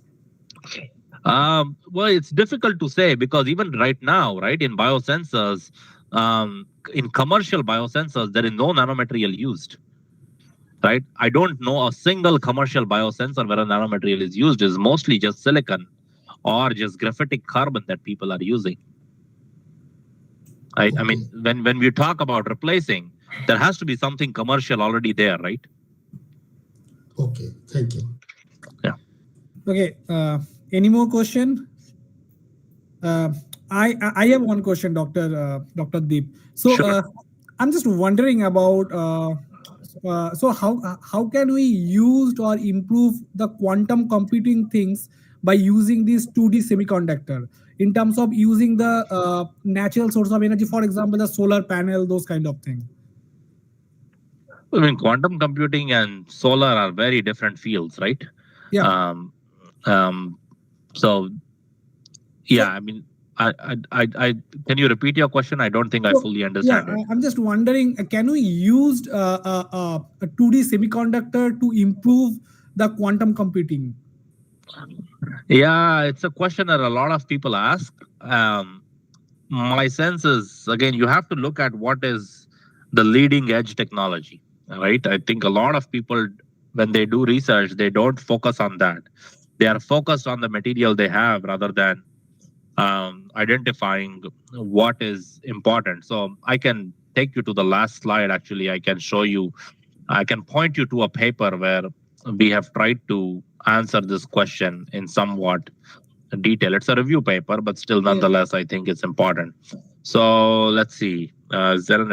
Well, it's difficult to say because even right now, right, in biosensors, in commercial biosensors, there is no nanomaterial used. Right? I don't know a single commercial biosensor where a nanomaterial is used. Is mostly just silicon or just graphitic carbon that people are using. Right? I mean, when we talk about replacing, there has to be something commercial already there, right? Okay, thank you. Yeah. Okay. Any more question? I have one question, Dr. Deep. So Sure. I'm just wondering about so how can we use or improve the quantum computing things by using this 2D semiconductor in terms of using the natural source of energy, for example, the solar panel, those kind of things. I mean, quantum computing and solar are very different fields, right? Yeah. So yeah, I mean, I can you repeat your question? I don't think I fully understand it. I'm just wondering, can we use a 2D semiconductor to improve the quantum computing? Yeah, it's a question that a lot of people ask. My sense is, again, you have to look at what is the leading edge technology, right? I think a lot of people, when they do research, they don't focus on that. They are focused on the material they have rather than identifying what is important. So I can take you to the last slide. Actually, I can show you, I can point you to a paper where we have tried to answer this question in somewhat detail. It's a review paper, but still, nonetheless, I think it's important. So let's see. Is there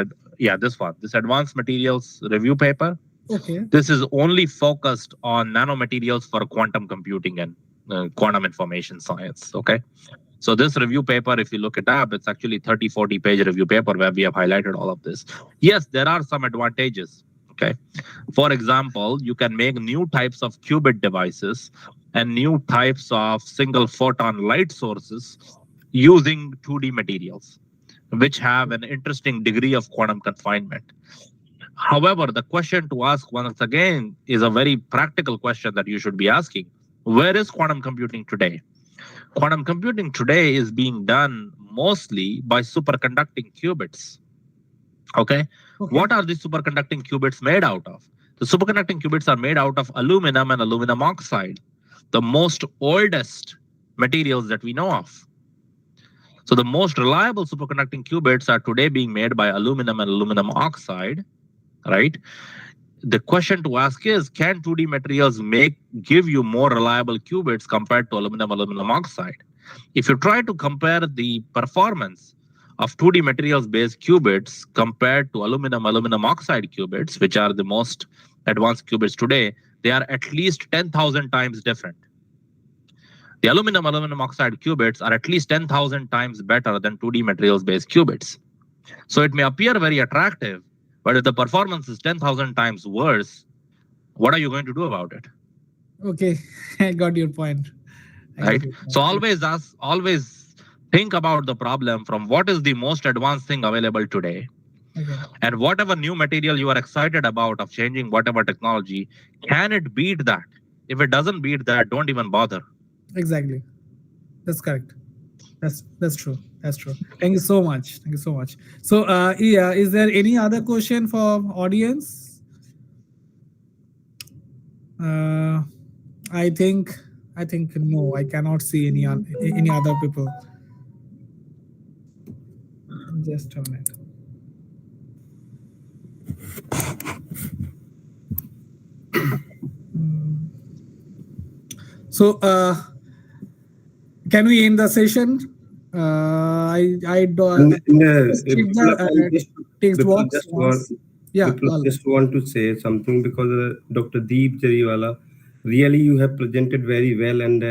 this one, this advanced materials review paper. Okay. This is only focused on nanomaterials for quantum computing and quantum information science. Okay. So this review paper, if you look it up, it's actually 30, 40 page review paper where we have highlighted all of this. Yes, there are some advantages. Okay. For example, you can make new types of qubit devices and new types of single photon light sources using 2D materials, which have an interesting degree of quantum confinement. However, the question to ask once again is a very practical question that you should be asking. Where is quantum computing today? Quantum computing today is being done mostly by superconducting qubits. Okay. What are these superconducting qubits made out of? The superconducting qubits are made out of aluminum and aluminum oxide, the most oldest materials that we know of. So the most reliable superconducting qubits are today being made by aluminum and aluminum oxide, right? The question to ask is, can 2D materials give you more reliable qubits compared to aluminum oxide? If you try to compare the performance of 2D materials based qubits compared to aluminum oxide qubits, which are the most advanced qubits today, they are at least 10,000 times different. The aluminum oxide qubits are at least 10,000 times better than 2D materials based qubits. So it may appear very attractive, but if the performance is 10,000 times worse, what are you going to do about it? Okay, I got your point. Right. So always think about the problem from what is the most advanced thing available today. Okay. And whatever new material you are excited about of changing whatever technology, can it beat that? If it doesn't beat that, don't even bother. Exactly. That's correct. That's true. That's true. Thank you so much. Thank you so much. So yeah, is there any other question for audience? I think no, I cannot see any other people. Just a minute. So can we end the session? I just want to say something because Dr. Deep Jariwala, really you have presented very well, and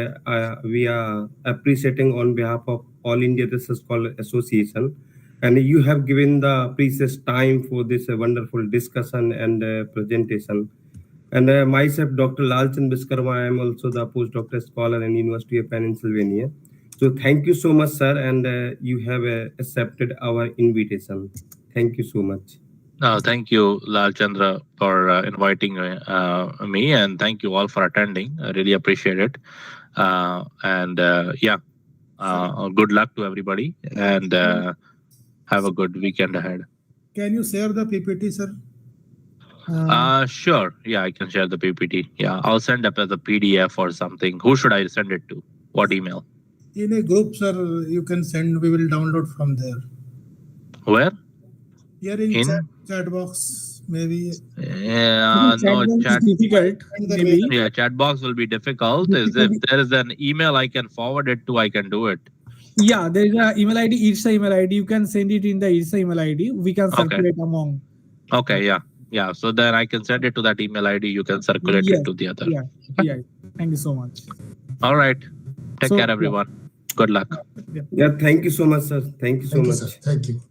we are appreciating on behalf of All India Research Scholar Association, and you have given the precious time for this wonderful discussion and presentation. And myself, Dr. Lalchand Biskarma, I am also the postdoctoral scholar in University of Pennsylvania. So thank you so much, sir, and you have accepted our invitation. Thank you so much. Thank you, Lal Chandra, for inviting me, and thank you all for attending. I really appreciate it. Good luck to everybody, and have a good weekend ahead. Can you share the PPT, sir? Sure. Yeah, I can share the PPT. Yeah, I'll send up as a PDF or something. Who should I send it to? What email? In a group, sir, you can send. We will download from there. Where? Here in In? chat box, maybe. No, chat. Difficult. Maybe. Yeah, chat box will be difficult. If there is an email I can forward it to, I can do it. Yeah, there is an email ID, IRSA email ID. You can send it in the IRSA email ID. We can circulate among. Okay, yeah. So then I can send it to that email ID. You can circulate it to the other. Yeah. Thank you so much. All right. Take care, everyone. Good luck. Yeah, thank you so much, sir. Thank you so Thank you, much. sir. Thank you.